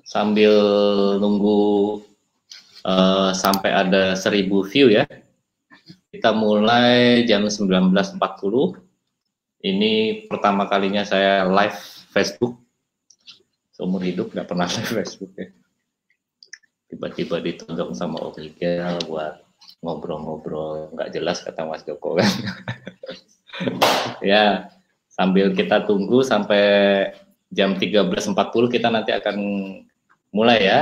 sambil nunggu sampai ada 1000 view ya. Kita mulai jam 19.40. Ini pertama kalinya saya live Facebook. Seumur hidup nggak pernah live Facebook ya. Tiba-tiba ditodong sama Om Miguel buat ngobrol-ngobrol nggak jelas kata Mas Joko kan. Ya, sambil kita tunggu sampai jam 13.40 kita nanti akan mulai ya.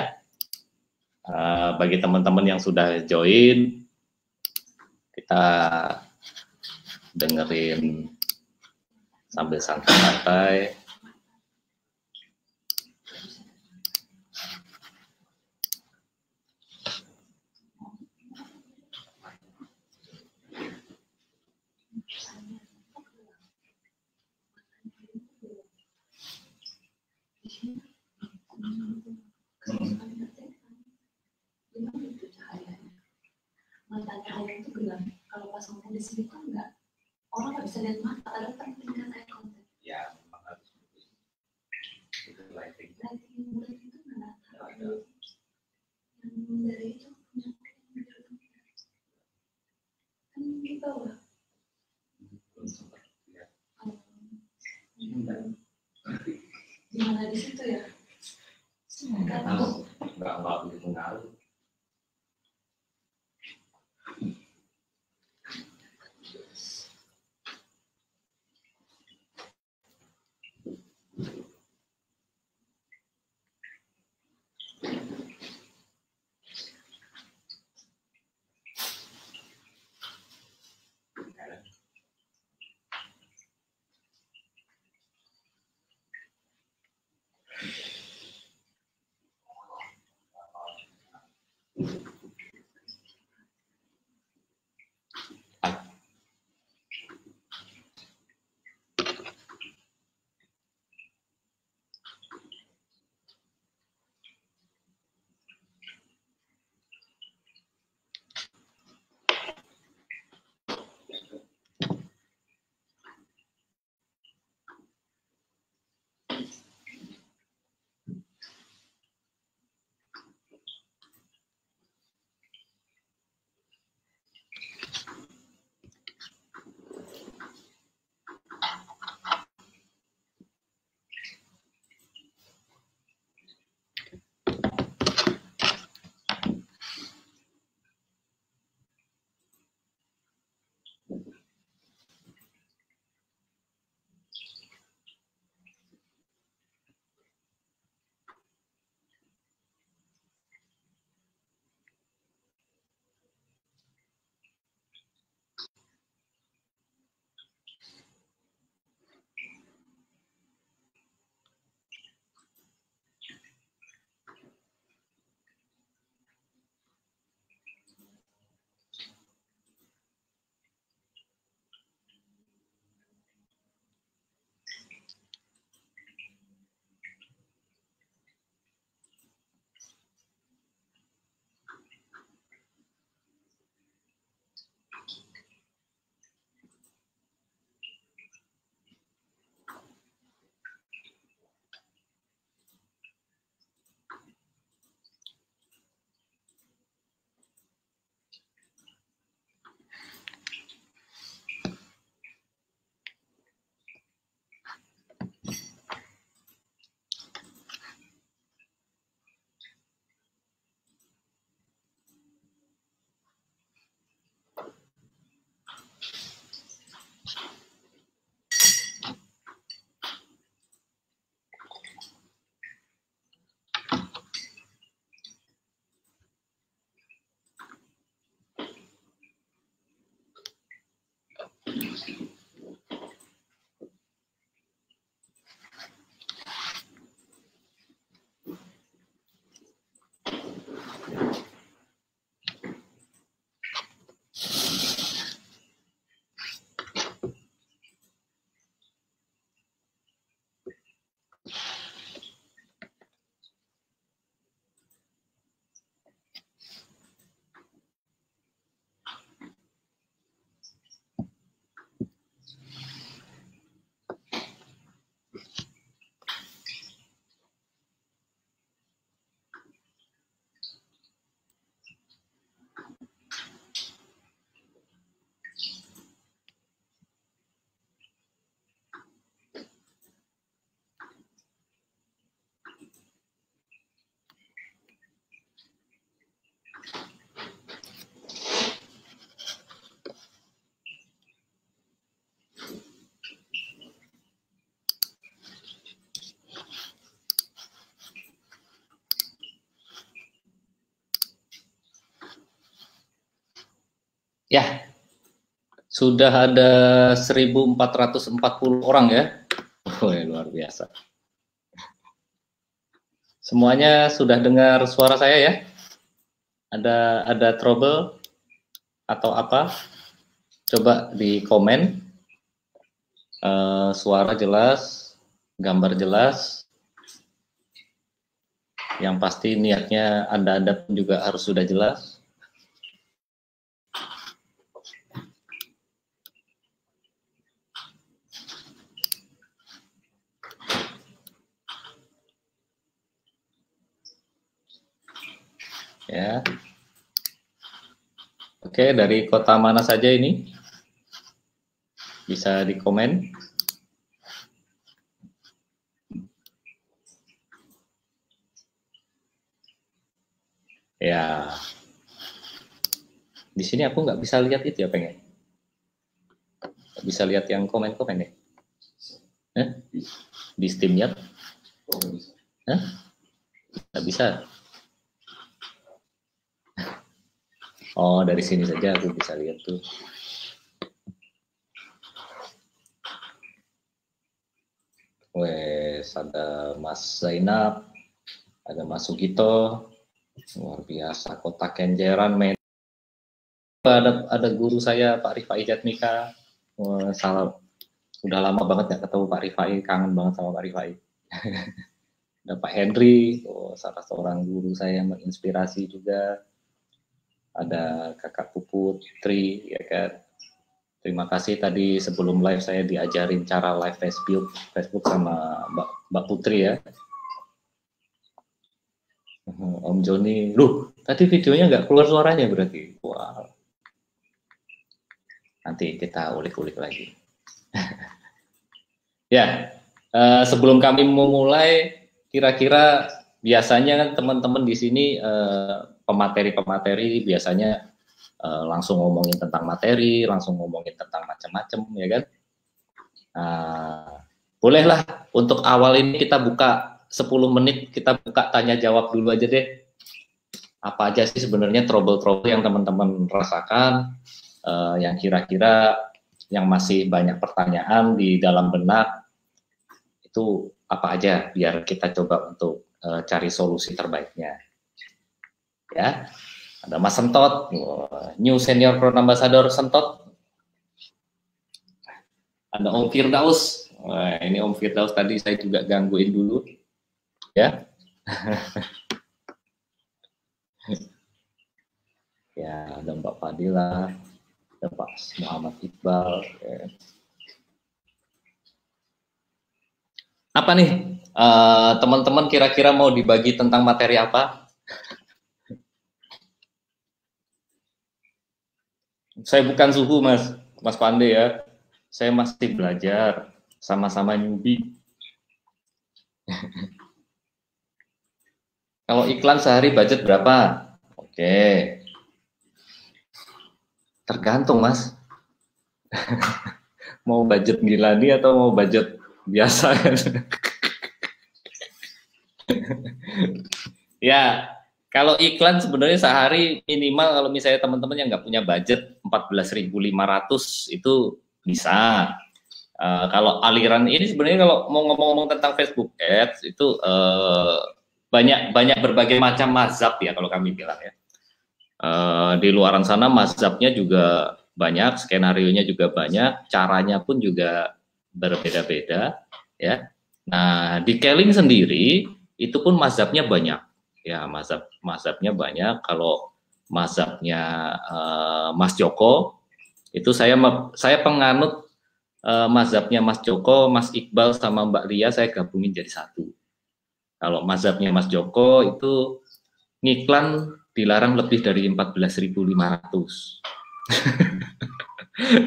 Bagi teman-teman yang sudah join, kita dengerin sambil santai-santai. Matanya cahaya itu gelap. Kalau pas ngomong di sini kan enggak, orang nggak bisa lihat mata, padahal penting kan eye contact. Ya, memang harus itu lighting. Lighting bulat itu nggak ada. Yang dari itu punya kan di bawah. Gimana di situ ya? Nggak begitu ngaruh. Ya, sudah ada 1.440 orang ya. Oh, ya, luar biasa. Semuanya sudah dengar suara saya ya? Ada trouble atau apa? Coba di komen. Suara jelas, gambar jelas. Yang pasti niatnya Anda pun juga harus sudah jelas. Ya. Oke, dari kota mana saja ini? Bisa di komen. Ya. Di sini aku nggak bisa lihat itu ya, pengen. Nggak bisa lihat yang komen-komen ya. Di Steam ya? Nggak bisa. Oh, dari sini saja aku bisa lihat tuh. Wes, ada Mas Zainab, ada Mas Sugito, luar biasa, Kota Kenjeran, men. Ada guru saya Pak Rifai Jatmika. Salam, udah lama banget nggak ketemu Pak Rifai, kangen banget sama Pak Rifai. Ada Pak Henry, salah seorang guru saya yang menginspirasi juga. Ada Kakak Puput, Tri, ya kan. Terima kasih tadi sebelum live saya diajarin cara live Facebook sama Mbak Putri ya. Om Joni, loh tadi videonya nggak keluar suaranya berarti. Wow. Nanti kita ulik-ulik lagi. Ya, sebelum kami memulai, kira-kira biasanya kan teman-teman di sini pemateri-pemateri biasanya langsung ngomongin tentang materi, langsung ngomongin tentang macam-macam, ya kan? Bolehlah untuk awal ini kita buka 10 menit, kita buka tanya jawab dulu aja deh. Apa aja sih sebenarnya trouble-trouble yang teman-teman rasakan, yang kira-kira yang masih banyak pertanyaan di dalam benak, itu apa aja, biar kita coba untuk cari solusi terbaiknya. Ya. Ada Mas Sentot, New Senior Crown Ambassador Sentot. Ada Om Firdaus. Wah, ini Om Firdaus tadi saya juga gangguin dulu. Ya. Ya, ada Mbak Fadila, ada Pak Muhammad Iqbal. Ya. Apa nih, teman-teman kira-kira mau dibagi tentang materi apa? Saya bukan suhu, Mas Pandey ya. Saya masih belajar, sama-sama newbie. Kalau iklan sehari budget berapa? Oke. Tergantung, Mas. Mau budget Milani atau mau budget biasa kan? Ya, kalau iklan sebenarnya sehari minimal kalau misalnya teman-teman yang nggak punya budget 14.500 itu bisa. Kalau aliran ini sebenarnya kalau mau ngomong-ngomong tentang Facebook Ads itu banyak berbagai macam mazhab ya kalau kami bilang ya. Di luaran sana mazhabnya juga banyak, skenario-nya juga banyak, caranya pun juga berbeda-beda ya. Nah, di Keling sendiri itu pun mazhabnya banyak. Ya, mazhabnya banyak. Kalau mazhabnya Mas Joko itu saya penganut mazhabnya Mas Joko, Mas Iqbal sama Mbak Lia saya gabungin jadi satu. Kalau mazhabnya Mas Joko itu ngiklan dilarang lebih dari 14.500.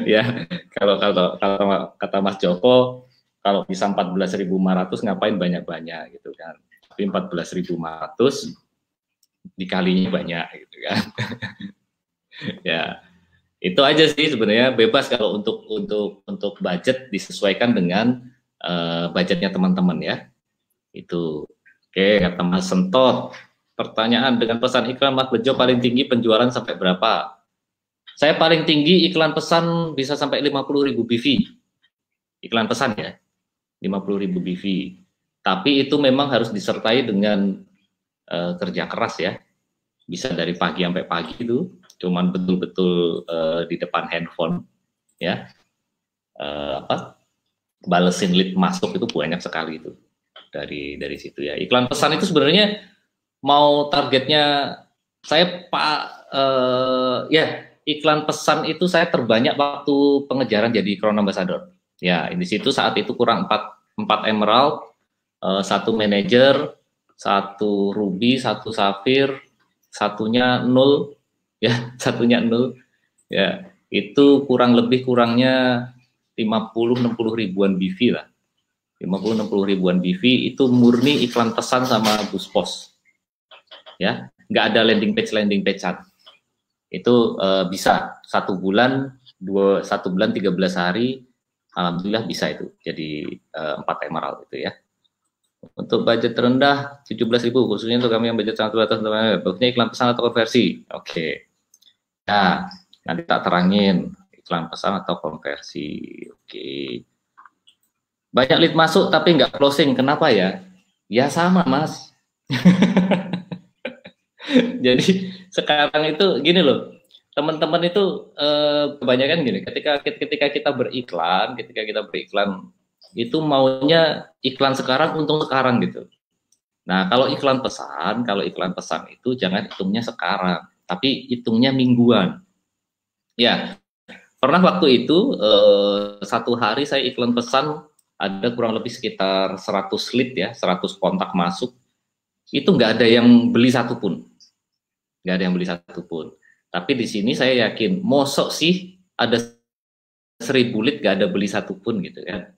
Ya, kalau kata Mas Joko, kalau bisa 14.500 ngapain banyak-banyak gitu kan. Tapi 14.500 dikalinya banyak gitu kan. Ya, itu aja sih sebenarnya, bebas kalau untuk budget disesuaikan dengan budgetnya teman-teman ya. Itu. Oke, kata Mas Sentot. Pertanyaan, dengan pesan iklan Mas Bejo paling tinggi penjualan sampai berapa? Saya paling tinggi iklan pesan bisa sampai 50.000 BV. Iklan pesan ya, 50.000 BV. Tapi itu memang harus disertai dengan kerja keras ya. Bisa dari pagi sampai pagi itu, cuman betul-betul di depan handphone ya. Balesin lead masuk itu banyak sekali itu dari situ ya. Iklan pesan itu sebenarnya mau targetnya saya iklan pesan itu saya terbanyak waktu pengejaran jadi Crown Ambassador. Ya, di situ saat itu kurang 4 emerald, 1 manager, 1 ruby, 1 safir, satunya 0 ya, satunya 0 ya. Itu kurangnya 50-60 ribuan BV lah. 50-60 ribuan BV itu murni iklan pesan sama bus pos. Ya, nggak ada landing page-an. Itu bisa 1 bulan 13 hari, alhamdulillah bisa itu jadi 4 emerald itu ya. Untuk budget rendah 17.000 khususnya untuk kami yang budget sangat terbatas, bagusnya iklan pesan atau konversi. Oke. Nah, nanti tak terangin iklan pesan atau konversi. Oke. Banyak lead masuk tapi nggak closing, kenapa ya? Ya sama Mas. Jadi sekarang itu gini loh, teman-teman itu kebanyakan gini, ketika kita beriklan itu maunya iklan sekarang, untung sekarang gitu. Nah, kalau iklan pesan itu jangan hitungnya sekarang, tapi hitungnya mingguan. Ya, pernah waktu itu 1 hari saya iklan pesan ada kurang lebih sekitar 100 lead ya, 100 kontak masuk. Itu nggak ada yang beli satupun. Nggak ada yang beli satupun. Tapi di sini saya yakin, mosok sih ada 1000 lead nggak ada beli satupun gitu kan.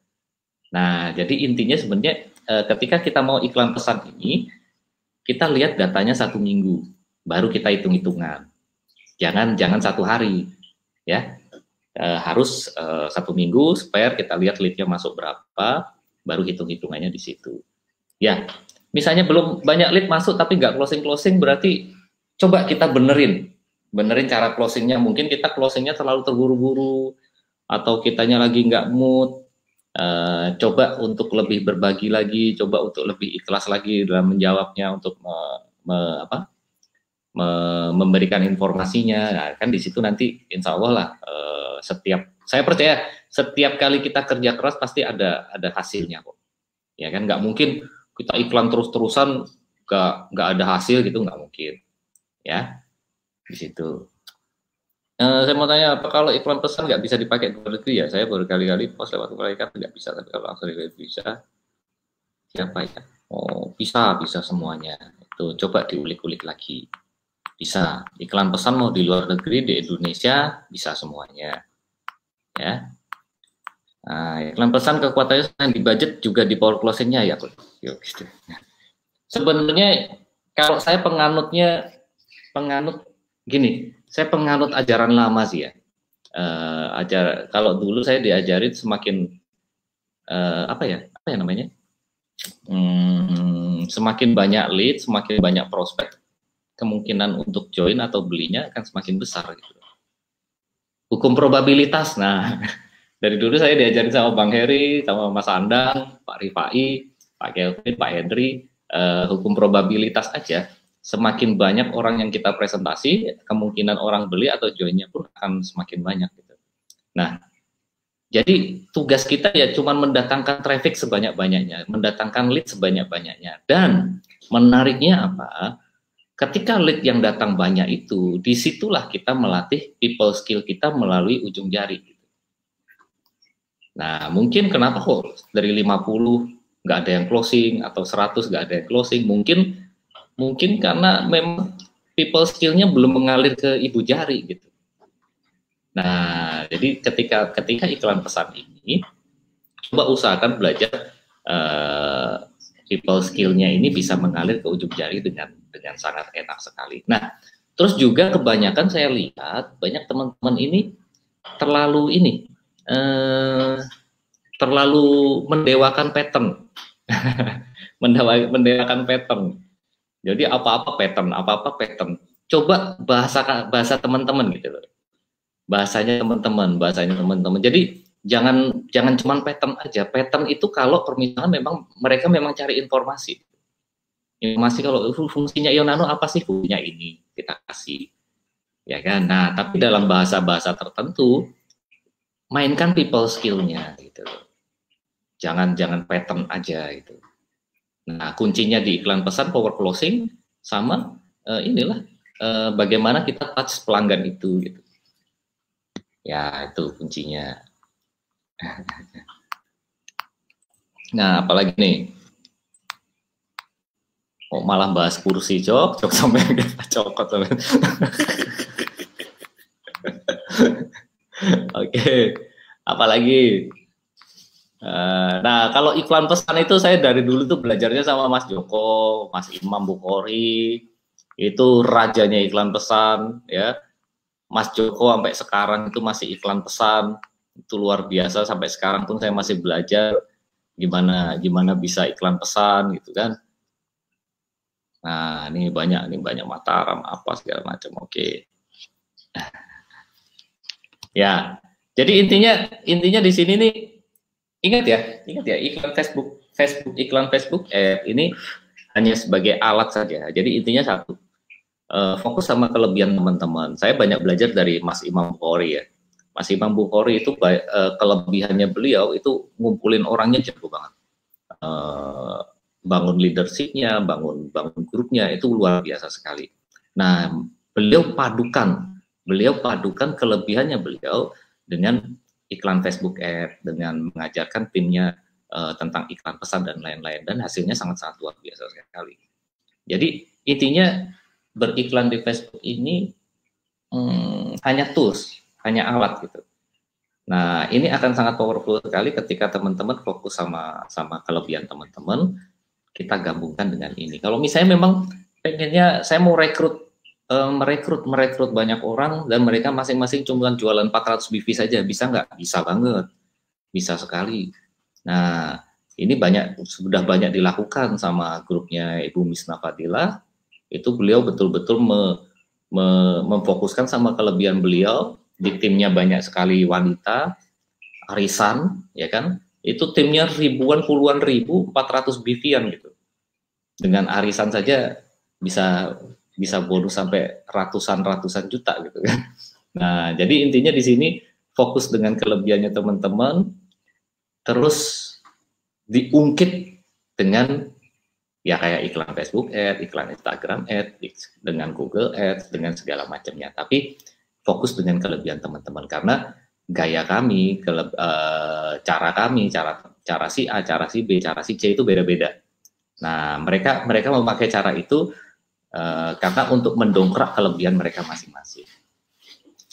Nah, jadi intinya sebenarnya ketika kita mau iklan pesan ini, kita lihat datanya 1 minggu, baru kita hitung-hitungan. Jangan 1 hari, ya. Harus 1 minggu, spare kita lihat leadnya masuk berapa, baru hitung-hitungannya di situ. Ya, misalnya belum banyak lead masuk tapi nggak closing, berarti coba kita benerin cara closingnya. Mungkin kita closingnya terlalu terburu-buru atau kitanya lagi nggak mood. Coba untuk lebih berbagi lagi, coba untuk lebih ikhlas lagi dalam menjawabnya, untuk memberikan informasinya. Nah, kan di situ nanti insya Allah lah saya percaya setiap kali kita kerja keras pasti ada hasilnya kok. Ya kan, nggak mungkin kita iklan terus-terusan nggak ada hasil gitu, nggak mungkin. Ya, di situ. Saya mau tanya, apa kalau iklan pesan nggak bisa dipakai di luar negeri ya? Saya berkali-kali post lewat mereka nggak bisa, tapi kalau langsung bisa. Siapa ya? Oh, bisa semuanya. Itu coba diulik-ulik lagi. Bisa. Iklan pesan mau di luar negeri, di Indonesia, bisa semuanya. Ya. Nah, iklan pesan kekuatannya di budget juga di power closing-nya ya. Gitu. Sebenarnya kalau saya penganut gini, saya penganut ajaran lama sih ya. Kalau dulu saya diajarin semakin semakin banyak lead, semakin banyak prospek, kemungkinan untuk join atau belinya akan semakin besar gitu. Hukum probabilitas. Nah, dari dulu saya diajarin sama Bang Heri, sama Mas Andang, Pak Rifai, Pak Kelvin, Pak Henry, hukum probabilitas aja. Semakin banyak orang yang kita presentasi, kemungkinan orang beli atau joinnya pun akan semakin banyak gitu. Nah, jadi tugas kita ya cuma mendatangkan traffic sebanyak-banyaknya, mendatangkan lead sebanyak-banyaknya. Dan menariknya apa? Ketika lead yang datang banyak itu, disitulah kita melatih people skill kita melalui ujung jari. Nah, mungkin kenapa kok dari 50 nggak ada yang closing, atau 100 nggak ada yang closing, mungkin karena memang people skill-nya belum mengalir ke ibu jari gitu. Nah, jadi ketika iklan pesan ini, coba usahakan belajar people skill-nya ini bisa mengalir ke ujung jari dengan sangat enak sekali. Nah, terus juga kebanyakan saya lihat banyak teman-teman ini terlalu mendewakan pattern. mendewakan pattern. Jadi apa-apa pattern. Coba bahasa teman-teman gitu loh. bahasanya teman-teman. Jadi jangan cuman pattern aja. Pattern itu kalau permisalan memang mereka memang cari informasi. Kalau fungsinya Ionano apa sih? Fungsinya ini kita kasih, ya kan. Nah, tapi dalam bahasa-bahasa tertentu mainkan people skill-nya gitu. Jangan pattern aja gitu. Nah, kuncinya di iklan pesan, power closing, sama bagaimana kita touch pelanggan itu gitu. Ya, itu kuncinya. Nah, apalagi nih? Oh, malah bahas kursi cok sampai cokot sampai. Oke, apalagi? Nah, kalau iklan pesan itu saya dari dulu tuh belajarnya sama Mas Joko, Mas Imam Bukhori, itu rajanya iklan pesan, ya. Mas Joko sampai sekarang itu masih iklan pesan, itu luar biasa. Sampai sekarang pun saya masih belajar gimana bisa iklan pesan gitu kan. Nah, ini banyak Mataram apa segala macam. Oke. Ya, jadi intinya di sini nih. Ingat ya, iklan Facebook ini hanya sebagai alat saja. Jadi intinya satu, fokus sama kelebihan teman-teman. Saya banyak belajar dari Mas Imam Bukhori ya. Mas Imam Bukhori itu kelebihannya beliau itu ngumpulin orangnya jago banget. Bangun leadershipnya, bangun grupnya itu luar biasa sekali. Nah, beliau padukan kelebihannya beliau dengan iklan Facebook Ad, dengan mengajarkan timnya tentang iklan pesan dan lain-lain, dan hasilnya sangat-sangat luar biasa sekali. Jadi intinya beriklan di Facebook ini hanya tools, hanya alat gitu. Nah, ini akan sangat powerful sekali ketika teman-teman fokus sama kelebihan teman-teman, kita gabungkan dengan ini. Kalau misalnya memang pengennya saya mau merekrut banyak orang dan mereka masing-masing cuma jualan 400 BV saja, bisa nggak? Bisa banget, bisa sekali. Nah, ini sudah banyak dilakukan sama grupnya Ibu Misna Fadila. Itu beliau betul-betul memfokuskan sama kelebihan beliau. Di timnya banyak sekali wanita, arisan, ya kan? Itu timnya ribuan, puluhan ribu, 400 BV-an gitu. Dengan arisan saja bisa bonus sampai ratusan juta gitu kan. Nah, jadi intinya di sini fokus dengan kelebihannya teman-teman, terus diungkit dengan ya kayak iklan Facebook Ad, iklan Instagram Ad, dengan Google Ads, dengan segala macamnya. Tapi fokus dengan kelebihan teman-teman, karena gaya kami, cara si A, cara si B, cara si C itu beda-beda. Nah, mereka memakai cara itu karena untuk mendongkrak kelebihan mereka masing-masing.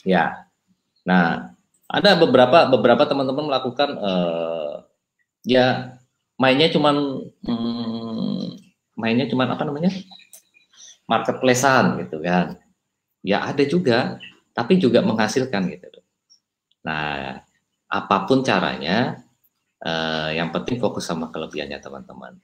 Ya, nah ada beberapa teman-teman melakukan ya mainnya cuman apa namanya, marketplace-an gitu kan. Ya ada juga, tapi juga menghasilkan gitu. Nah, apapun caranya, yang penting fokus sama kelebihannya teman-teman.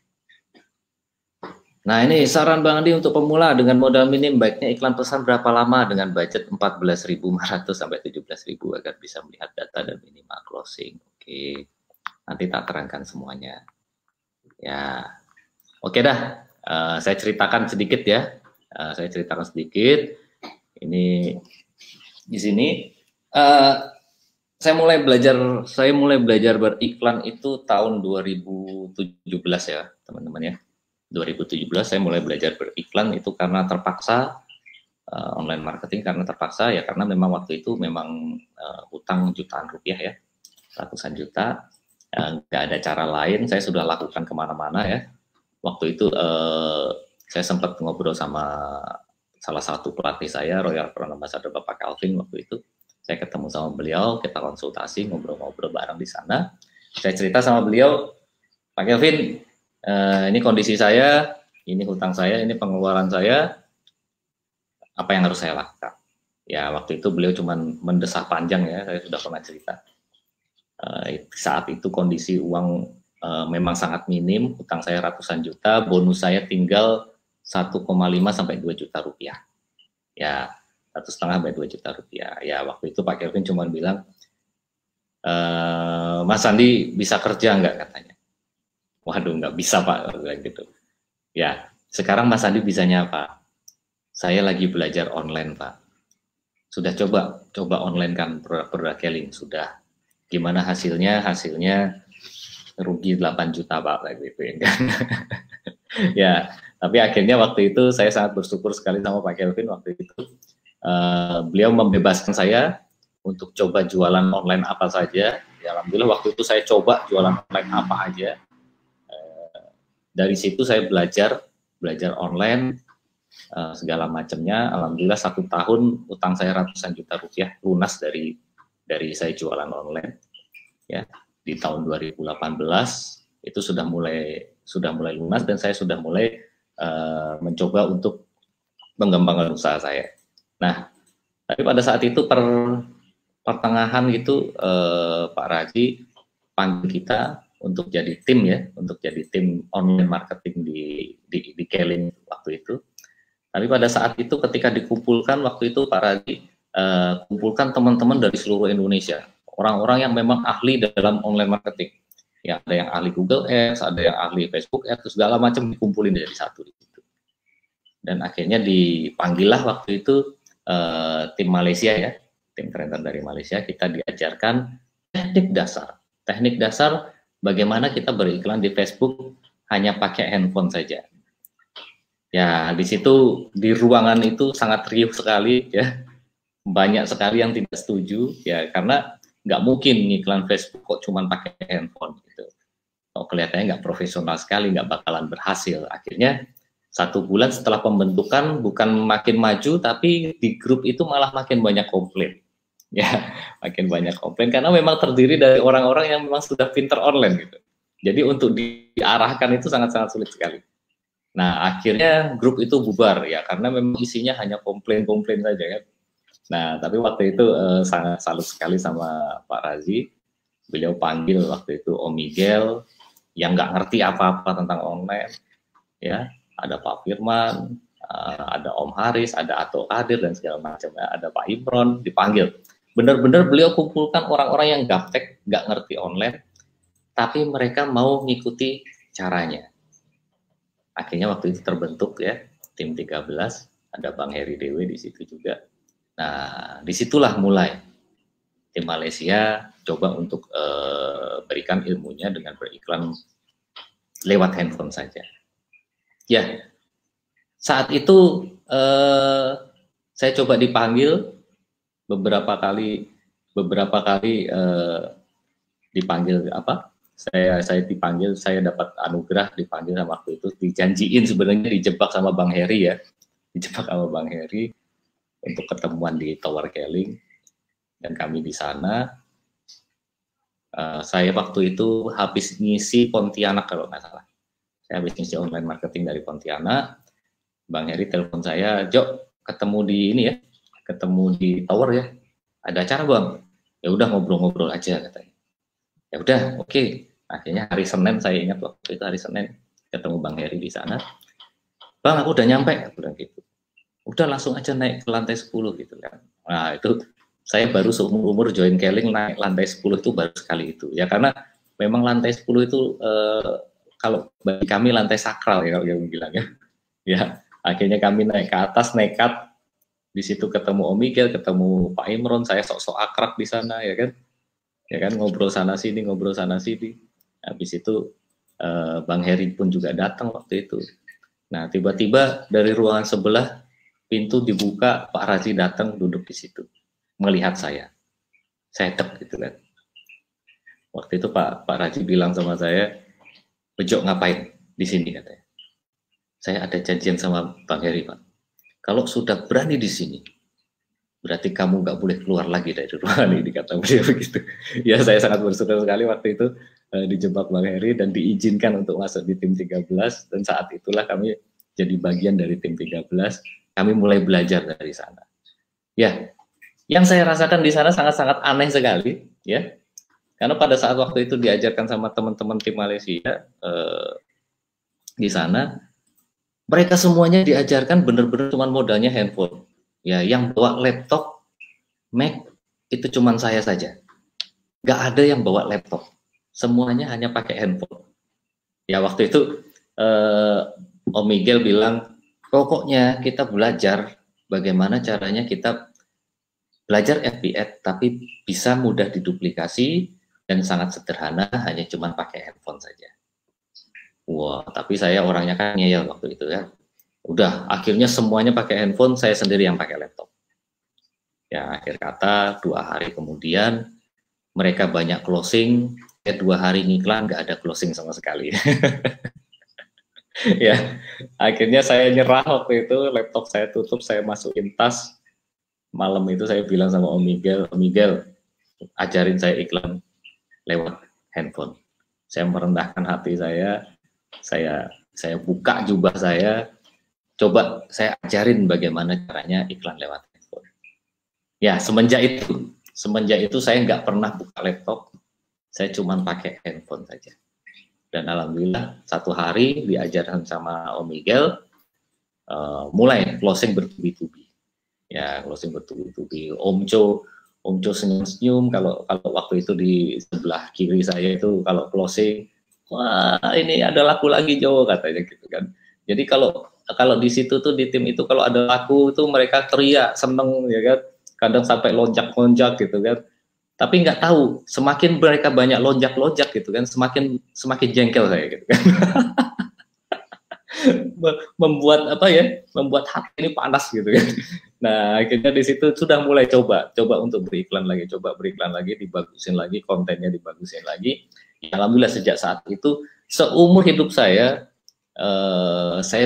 Nah, ini saran Bang Andi untuk pemula dengan modal minim, baiknya iklan pesan berapa lama dengan budget 14.500 sampai 17.000 agar bisa melihat data dan minimal closing. Oke, nanti tak terangkan semuanya. Ya, oke dah. Saya ceritakan sedikit ya. Ini di sini saya mulai belajar beriklan itu tahun 2017 ya, teman-teman ya. 2017 saya mulai belajar beriklan itu karena terpaksa, online marketing karena terpaksa ya, karena memang waktu itu memang utang jutaan rupiah ya, ratusan juta, nggak ada cara lain, saya sudah lakukan kemana-mana ya. Waktu itu saya sempat ngobrol sama salah satu pelatih saya, Royal Brand Ambassador Bapak Calvin. Waktu itu saya ketemu sama beliau, kita konsultasi, ngobrol-ngobrol bareng di sana. Saya cerita sama beliau, Pak Calvin, ini kondisi saya, ini hutang saya, ini pengeluaran saya, apa yang harus saya lakukan? Ya, waktu itu beliau cuma mendesah panjang ya, saya sudah pernah cerita. Saat itu kondisi uang memang sangat minim, hutang saya ratusan juta, bonus saya tinggal 1,5 sampai 2 juta rupiah. Ya, 1,5 sampai 2 juta rupiah. Ya waktu itu Pak Kelvin cuma bilang, Mas Andi bisa kerja nggak, katanya. Waduh, nggak bisa Pak, gitu. Ya, sekarang Mas Andi bisanya apa? Saya lagi belajar online Pak. Sudah coba online kan produk Keling, sudah. Gimana hasilnya? Hasilnya rugi 8 juta Pak, gitu kan. Ya, tapi akhirnya waktu itu saya sangat bersyukur sekali sama Pak Kelvin waktu itu. Beliau membebaskan saya untuk coba jualan online apa saja. Ya, alhamdulillah waktu itu saya coba jualan online apa aja. Dari situ saya belajar online segala macamnya. Alhamdulillah 1 tahun utang saya ratusan juta rupiah lunas dari saya jualan online. Ya, di tahun 2018 itu sudah mulai lunas dan saya sudah mulai mencoba untuk mengembangkan usaha saya. Nah, tapi pada saat itu pertengahan gitu Pak Raji panggil kita untuk jadi tim ya, untuk jadi tim online marketing di Keling waktu itu. Tapi pada saat itu ketika dikumpulkan waktu itu Pak Raji kumpulkan teman-teman dari seluruh Indonesia, orang-orang yang memang ahli dalam online marketing. Ya, ada yang ahli Google Ads, ada yang ahli Facebook Ads, segala macam dikumpulin dari satu gitu. Dan akhirnya dipanggillah waktu itu tim Malaysia ya, tim trainer dari Malaysia, kita diajarkan teknik dasar bagaimana kita beriklan di Facebook hanya pakai handphone saja. Ya, di situ di ruangan itu sangat riuh sekali ya, banyak sekali yang tidak setuju ya, karena nggak mungkin ngiklan Facebook kok cuma pakai handphone gitu. Kok kelihatannya nggak profesional sekali, nggak bakalan berhasil. Akhirnya 1 bulan setelah pembentukan bukan makin maju, tapi di grup itu malah makin banyak komplain. Ya, makin banyak komplain karena memang terdiri dari orang-orang yang memang sudah pinter online gitu. Jadi untuk diarahkan itu sangat-sangat sulit sekali. Nah, akhirnya grup itu bubar ya, karena memang isinya hanya komplain-komplain saja kan. Nah, tapi waktu itu sangat salut sekali sama Pak Razi. Beliau panggil waktu itu Om Miguel yang nggak ngerti apa-apa tentang online, ya. Ada Pak Firman, ada Om Haris, ada Ato Kadir dan segala macam. Ada Pak Imron dipanggil. Benar-benar beliau kumpulkan orang-orang yang gaptek, nggak ngerti online, tapi mereka mau ngikuti caranya. Akhirnya waktu itu terbentuk ya tim 13, ada Bang Heri Dewi di situ juga. Nah, disitulah mulai tim Malaysia coba untuk berikan ilmunya dengan beriklan lewat handphone saja. Ya, saat itu saya coba dipanggil beberapa kali dipanggil apa? Saya dipanggil, saya dapat anugerah dipanggil sama waktu itu, dijanjiin sebenarnya dijebak sama Bang Heri ya, dijebak sama Bang Heri untuk ketemuan di Tower Keling dan kami di sana. Saya waktu itu habis ngisi Pontianak kalau nggak salah. Saya habis ngisi online marketing dari Pontianak. Bang Heri telepon saya, Jok, ketemu di ini ya, ketemu di Tower ya. Ada acara Bang? Ya udah ngobrol-ngobrol aja katanya. Ya udah, oke. Akhirnya hari Senin, saya ingat waktu itu hari Senin ketemu Bang Heri di sana. Bang, aku udah nyampe, aku bilang gitu. Udah langsung aja naik ke lantai 10 gitu kan. Nah, itu saya baru seumur-umur join Keling naik lantai 10 itu baru sekali itu. Ya karena memang lantai 10 itu kalau bagi kami lantai sakral ya kalau yang bilang ya. Ya, akhirnya kami naik ke atas, nekat. Di situ ketemu Om Miguel, ketemu Pak Imron, saya sok-sok akrab di sana ya kan. Ya kan, ngobrol sana sini. Habis itu Bang Heri pun juga datang waktu itu. Nah, tiba-tiba dari ruangan sebelah pintu dibuka, Pak Razi datang duduk di situ, melihat saya. Saya tek gitu kan. Waktu itu Pak Razi bilang sama saya, "Bejo ngapain di sini?" katanya. Saya ada janjian sama Bang Heri, Pak. Kalau sudah berani di sini, berarti kamu nggak boleh keluar lagi dari ruangan ini, kata beliau begitu. Ya, saya sangat bersyukur sekali waktu itu dijebak Bang Heri dan diizinkan untuk masuk di tim 13, dan saat itulah kami jadi bagian dari tim 13. Kami mulai belajar dari sana. Ya, yang saya rasakan di sana sangat-sangat aneh sekali, ya. Karena pada saat waktu itu diajarkan sama teman-teman tim Malaysia di sana, mereka semuanya diajarkan benar-benar cuma modalnya handphone. Ya, yang bawa laptop, Mac itu cuman saya saja. Nggak ada yang bawa laptop. Semuanya hanya pakai handphone. Ya waktu itu Om Miguel bilang, pokoknya kita belajar bagaimana caranya kita belajar FBX tapi bisa mudah diduplikasi dan sangat sederhana, hanya cuma pakai handphone saja. Wah, tapi saya orangnya kan ngeyel waktu itu ya. Udah, akhirnya semuanya pakai handphone, saya sendiri yang pakai laptop. Ya, akhir kata 2 hari kemudian mereka banyak closing, 2 hari ngiklan nggak ada closing sama sekali. Ya, akhirnya saya nyerah waktu itu, laptop saya tutup, saya masukin tas. Malam itu saya bilang sama Om Miguel, ajarin saya iklan lewat handphone. Saya merendahkan hati saya buka jubah saya, coba saya ajarin bagaimana caranya iklan lewat handphone. Ya, semenjak itu saya nggak pernah buka laptop, saya cuma pakai handphone saja. Dan alhamdulillah 1 hari diajarkan sama Om Miguel, mulai closing bertubi-tubi. Ya, closing bertubi-tubi. Om Cho senyum-senyum kalau waktu itu di sebelah kiri saya itu kalau closing, wah ini ada laku lagi Jo, katanya gitu kan. Jadi kalau di situ tuh di tim itu kalau ada laku itu mereka teriak seneng ya kan, kadang sampai lonjak-lonjak gitu kan. Tapi nggak tahu, semakin mereka banyak lonjak-lonjak gitu kan, semakin jengkel saya gitu kan. membuat hati ini panas gitu kan. Nah akhirnya di situ sudah mulai coba untuk beriklan lagi, dibagusin lagi kontennya, dibagusin lagi. Ya, alhamdulillah sejak saat itu seumur hidup saya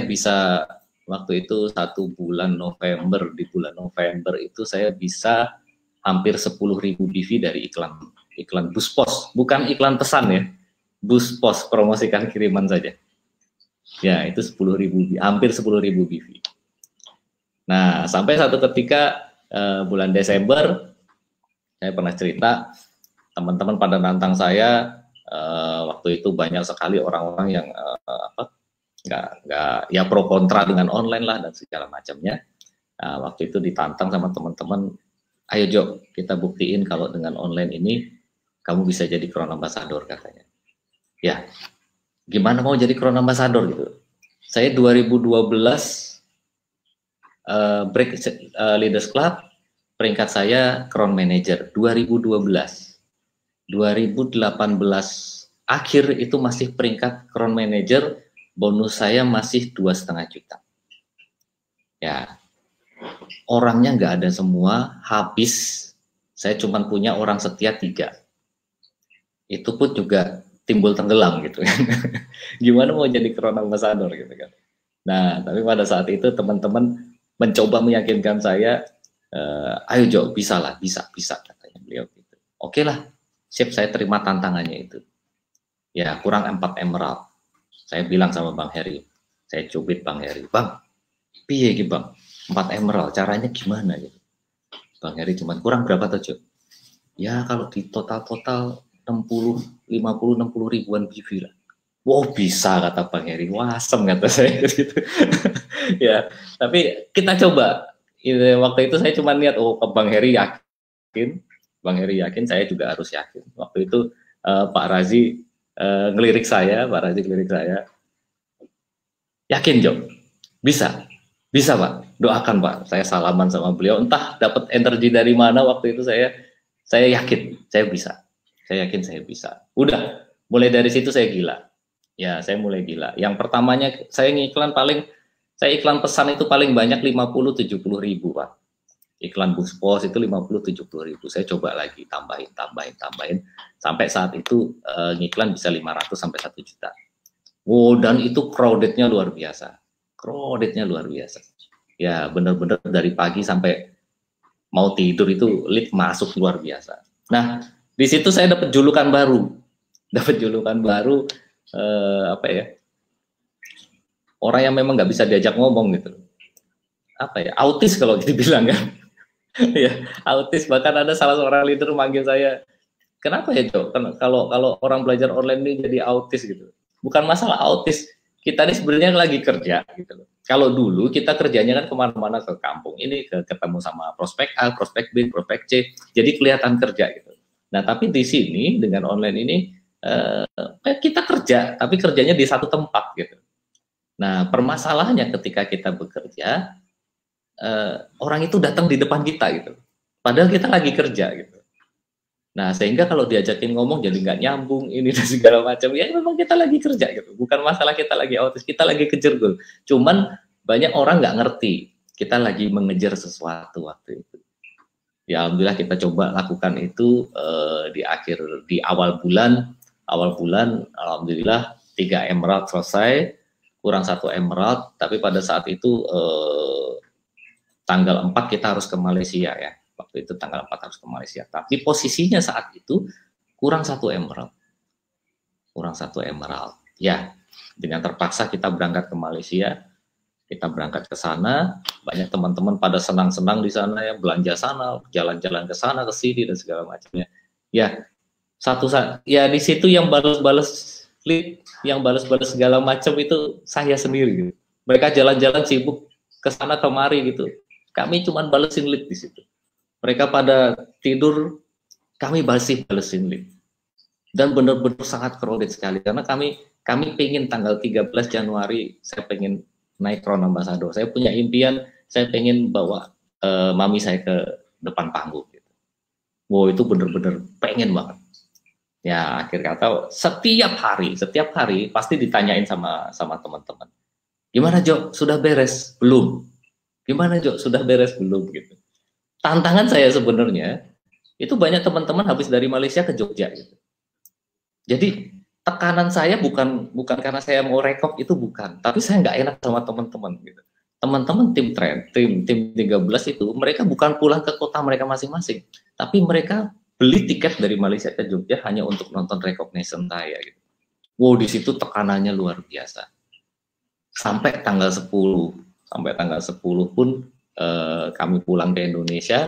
bisa waktu itu 1 bulan November, di bulan November itu saya bisa hampir 10.000 BV dari iklan bus pos, bukan iklan pesan ya, bus pos, promosikan kiriman saja. Ya itu 10.000, hampir 10.000 BV. Nah sampai satu ketika bulan Desember saya pernah cerita, teman-teman pada nantang saya, waktu itu banyak sekali orang-orang yang nggak ya pro kontra dengan online lah dan segala macamnya. Nah, waktu itu ditantang sama teman-teman, ayo Jo, kita buktiin kalau dengan online ini kamu bisa jadi Crown Ambassador, katanya. Ya, gimana mau jadi Crown Ambassador gitu. Saya 2012 break Leaders Club, peringkat saya Crown Manager. 2018 akhir itu masih peringkat Crown Manager, bonus saya masih 2,5 juta. Ya, orangnya nggak ada semua, habis. Saya cuma punya orang setia 3. Itu pun juga timbul tenggelam gitu kan. Gimana mau jadi Crown Ambassador gitu kan. Nah, tapi pada saat itu teman-teman mencoba meyakinkan saya, ayo Jo, bisa katanya beliau gitu. Oke lah, siap, saya terima tantangannya itu. Ya, kurang 4 emerald. Saya bilang sama Bang Heri, saya cubit Bang Heri, Bang, piye gitu Bang, 4 emerald, caranya gimana gitu. Bang Heri cuma kurang berapa tuh Jo? Ya kalau di total 50-60 ribuan BV lah. Wow, bisa, kata Bang Heri. Wah, asem kata saya gitu. Ya, tapi kita coba. Waktu itu saya cuma lihat, oh Bang Heri yakin, saya juga harus yakin. Waktu itu Pak Razi ngelirik saya, yakin Jo, bisa Pak, doakan Pak. Saya salaman sama beliau, entah dapat energi dari mana waktu itu, saya yakin saya bisa. Saya yakin saya bisa. Udah, mulai dari situ saya gila. Ya, saya mulai gila. Yang pertamanya saya ngiklan iklan pesan itu paling banyak 50-70 ribu Pak. Iklan bus pos itu 50-70 ribu. Saya coba lagi tambahin. Sampai saat itu ngiklan bisa 500 sampai 1 juta. Oh, dan itu crowdednya luar biasa. Ya, benar-benar dari pagi sampai mau tidur itu lead masuk luar biasa. Nah, di situ saya dapat julukan baru. Orang yang memang nggak bisa diajak ngomong gitu. Autis kalau dibilang kan. Ya, autis. Bahkan ada salah seorang leader manggil saya, kenapa ya Jo? Kalau orang belajar online ini jadi autis gitu. Bukan masalah autis, kita ini sebenarnya lagi kerja gitu loh. Kalau dulu kita kerjanya kan kemana-mana ke kampung, ini ketemu sama prospek A, prospek B, prospek C, jadi kelihatan kerja gitu. Nah tapi di sini dengan online ini kita kerja, tapi kerjanya di satu tempat gitu. Nah permasalahannya ketika kita bekerja, orang itu datang di depan kita gitu, padahal kita lagi kerja gitu. Nah sehingga kalau diajakin ngomong jadi nggak nyambung ini dan segala macam, ya memang kita lagi kerja gitu, bukan masalah kita lagi autis, kita lagi kejar goal. Cuman banyak orang nggak ngerti kita lagi mengejar sesuatu waktu itu. Ya alhamdulillah kita coba lakukan itu di awal bulan alhamdulillah 3 emerald selesai, kurang 1 emerald, tapi pada saat itu tanggal 4 kita harus ke Malaysia ya. Waktu itu tanggal 4 harus ke Malaysia. Tapi posisinya saat itu kurang 1 emerald. Kurang 1 emerald. Ya, dengan terpaksa kita berangkat ke Malaysia. Kita berangkat ke sana, banyak teman-teman pada senang-senang di sana ya, belanja sana, jalan-jalan ke sana ke sini dan segala macamnya. Ya, ya di situ yang balas-balas lead, yang balas-balas segala macam itu saya sendiri gitu. Mereka jalan-jalan sibuk ke sana kemari gitu. Kami cuma balesin lead di situ. Mereka pada tidur, kami balesin lead. Dan benar-benar sangat crowded sekali karena kami pengen tanggal 13 Januari saya pengen naik Crown Ambassador. Saya punya impian, saya pengen bawa mami saya ke depan panggung. Gitu. Wow, itu benar-benar pengen banget. Ya, akhir kata setiap hari pasti ditanyain sama teman-teman. Gimana Jo, sudah beres? Belum. Gimana Jo, sudah beres? Belum gitu. Tantangan saya sebenarnya itu banyak teman-teman habis dari Malaysia ke Jogja gitu. Jadi tekanan saya bukan karena saya mau rekop, itu bukan, tapi saya nggak enak sama teman-teman gitu. Teman-teman tim 13 itu mereka bukan pulang ke kota mereka masing-masing, tapi mereka beli tiket dari Malaysia ke Jogja hanya untuk nonton recognition saya gitu. Wow, di situ tekanannya luar biasa. Sampai tanggal 10 pun kami pulang ke Indonesia,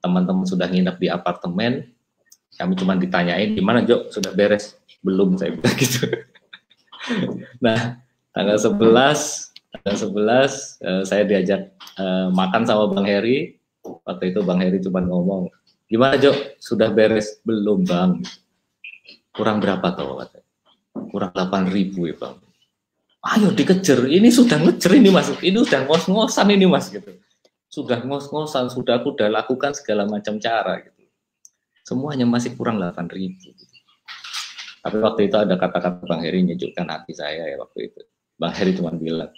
teman-teman sudah nginep di apartemen, kami cuma ditanyain gimana Jo, sudah beres? Belum, saya bilang gitu. Nah, tanggal 11 saya diajak makan sama Bang Heri. Waktu itu Bang Heri cuma ngomong, gimana Jo, sudah beres? Belum Bang. Kurang berapa toh? Kurang 8.000 ya Bang. Ayo dikejar, ini sudah ngejar ini Mas, ini sudah ngos-ngosan ini Mas gitu. Sudah ngos-ngosan, sudah aku udah lakukan segala macam cara gitu. Semuanya masih kurang 8.000 gitu. Tapi waktu itu ada kata-kata Bang Heri menyejukkan hati saya ya waktu itu. Bang Heri cuma bilang,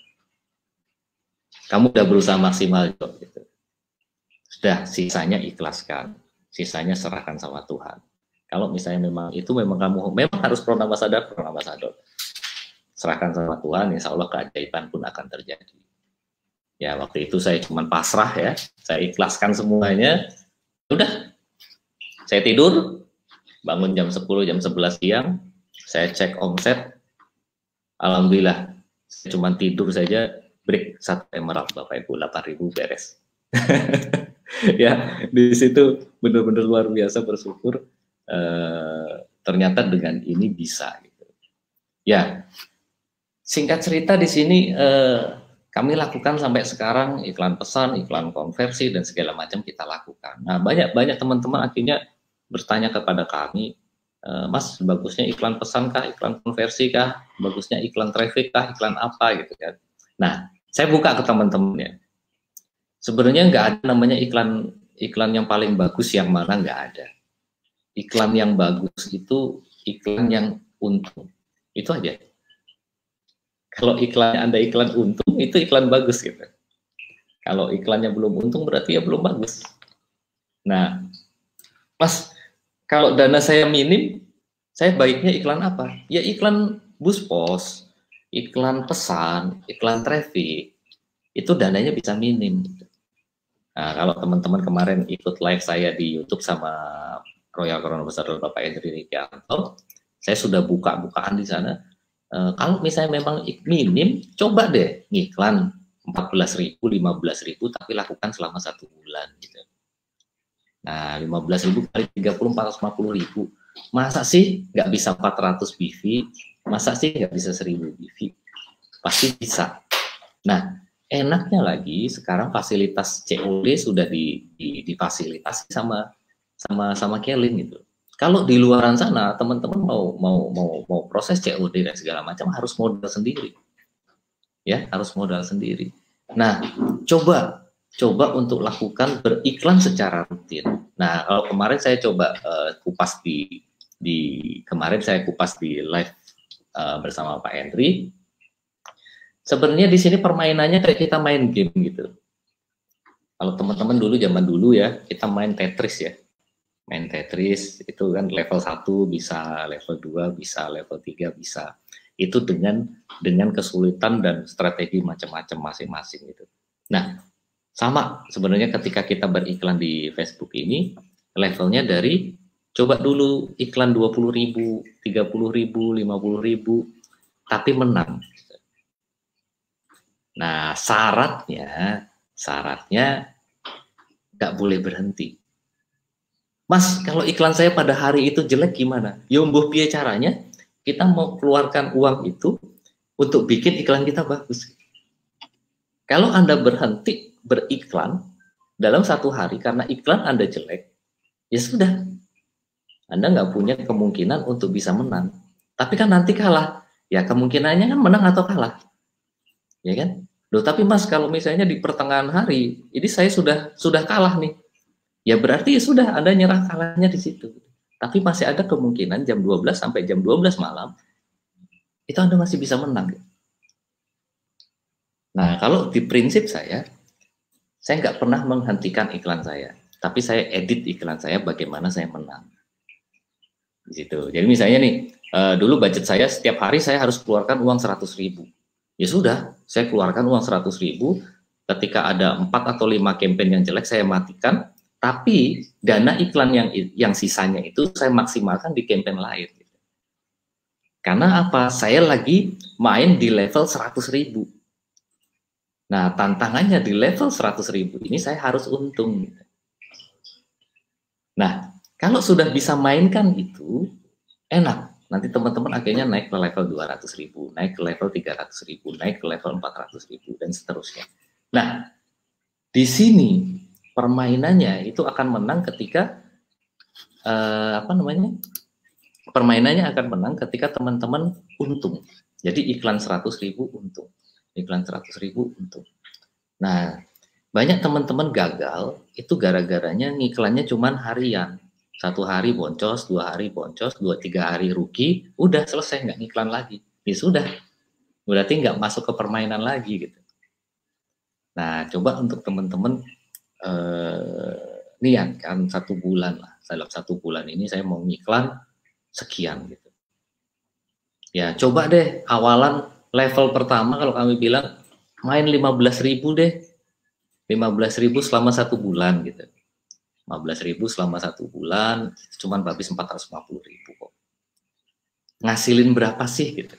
kamu udah berusaha maksimal Jo, gitu. Sudah, sisanya ikhlaskan, sisanya serahkan sama Tuhan. Kalau misalnya memang kamu memang harus Crown Ambassador, serahkan sama Tuhan, insya Allah keajaiban pun akan terjadi. Ya waktu itu saya cuma pasrah ya, saya ikhlaskan semuanya. Udah, saya tidur. Bangun jam 10, jam 11 siang, saya cek omset, alhamdulillah, saya cuma tidur saja, break 1 emerald, Bapak Ibu, 8.000 beres. Ya, di situ benar-benar luar biasa bersyukur, ternyata dengan ini bisa. Gitu. Ya, singkat cerita di sini, kami lakukan sampai sekarang iklan pesan, iklan konversi, dan segala macam kita lakukan. Nah, banyak teman-teman akhirnya bertanya kepada kami, Mas, bagusnya iklan pesan kah, iklan konversi kah, bagusnya iklan traffic kah, iklan apa gitu kan. Nah, saya buka ke teman-teman ya. Sebenarnya nggak ada namanya iklan yang paling bagus yang mana, nggak ada. Iklan yang bagus itu iklan yang untung. Itu aja. Kalau iklannya Anda iklan untung, itu iklan bagus gitu. Kalau iklannya belum untung berarti ya belum bagus. Nah, Mas, kalau dana saya minim, saya baiknya iklan apa? Ya iklan bus pos, iklan pesan, iklan traffic, itu dananya bisa minim. Nah, kalau teman-teman kemarin ikut live saya di YouTube sama Royal Crown Ambassador Bapak Hendri Rikianto, saya sudah buka-bukaan di sana. Kalau misalnya memang minim, coba deh ngiklan 14.000, 15.000, tapi lakukan selama 1 bulan gitu. Nah, 15.000 kali 30, 450.000. Masa sih nggak bisa 400 BV? Masa sih nggak bisa 1.000 BV? pasti bisa. Nah, enaknya lagi sekarang fasilitas COD sudah difasilitasi sama Kelin gitu. Kalau di luaran sana teman-teman mau proses COD dan segala macam harus modal sendiri. Ya, harus modal sendiri. Nah, coba untuk lakukan beriklan secara rutin. Nah, kalau kemarin saya coba kupas kemarin saya kupas di live bersama Pak Henry. Sebenarnya di sini permainannya kayak kita main game gitu. Kalau teman-teman zaman dulu ya, kita main Tetris ya. Main Tetris itu kan level 1 bisa, level 2 bisa, level 3 bisa. Itu dengan kesulitan dan strategi macam-macam masing-masing gitu. Nah, sama sebenarnya ketika kita beriklan di Facebook ini, levelnya dari coba dulu iklan 20.000, 30.000, 50.000, tapi menang. Nah, syaratnya nggak boleh berhenti. Mas, kalau iklan saya pada hari itu jelek gimana? Ya mbuh piye caranya? Kita mau keluarkan uang itu untuk bikin iklan kita bagus. Kalau Anda berhenti beriklan dalam satu hari karena iklan Anda jelek, ya sudah. Anda nggak punya kemungkinan untuk bisa menang. Tapi kan nanti kalah. Ya kemungkinannya kan menang atau kalah. Ya kan? Loh, tapi Mas kalau misalnya di pertengahan hari, ini saya sudah kalah nih. Ya berarti ya sudah Anda nyerah kalahnya di situ. Tapi masih ada kemungkinan jam 12 sampai jam 12 malam itu Anda masih bisa menang. Nah, kalau di prinsip saya nggak pernah menghentikan iklan saya, tapi saya edit iklan saya bagaimana saya menang. Di situ. Jadi misalnya nih, dulu budget saya setiap hari saya harus keluarkan uang 100.000. Ya sudah, saya keluarkan uang 100.000, ketika ada 4 atau 5 campaign yang jelek saya matikan, tapi dana iklan yang sisanya itu saya maksimalkan di campaign lain. Karena apa? Saya lagi main di level 100.000. Nah, tantangannya di level 100.000 ini saya harus untung. Nah, kalau sudah bisa mainkan itu, enak. Nanti teman-teman akhirnya naik ke level 200.000, naik ke level 300.000, naik ke level 400.000, dan seterusnya. Nah, di sini permainannya itu akan menang ketika permainannya akan menang ketika teman-teman untung. Jadi iklan 100.000 untung, iklan 100.000 untung. Nah, banyak teman-teman gagal itu gara-garanya ngiklannya cuman harian. 1 hari boncos, 2 hari boncos, 2-3 hari rugi, udah selesai, nggak ngiklan lagi. Ya sudah, berarti nggak masuk ke permainan lagi gitu. Nah, coba untuk teman-teman niatkan 1 bulan lah. Dalam 1 bulan ini saya mau ngiklan sekian gitu. Ya, coba deh awalan level pertama kalau kami bilang main 15.000 deh. 15.000 selama 1 bulan gitu. 15.000 selama 1 bulan, cuman habis 450.000 kok. Ngasilin berapa sih gitu.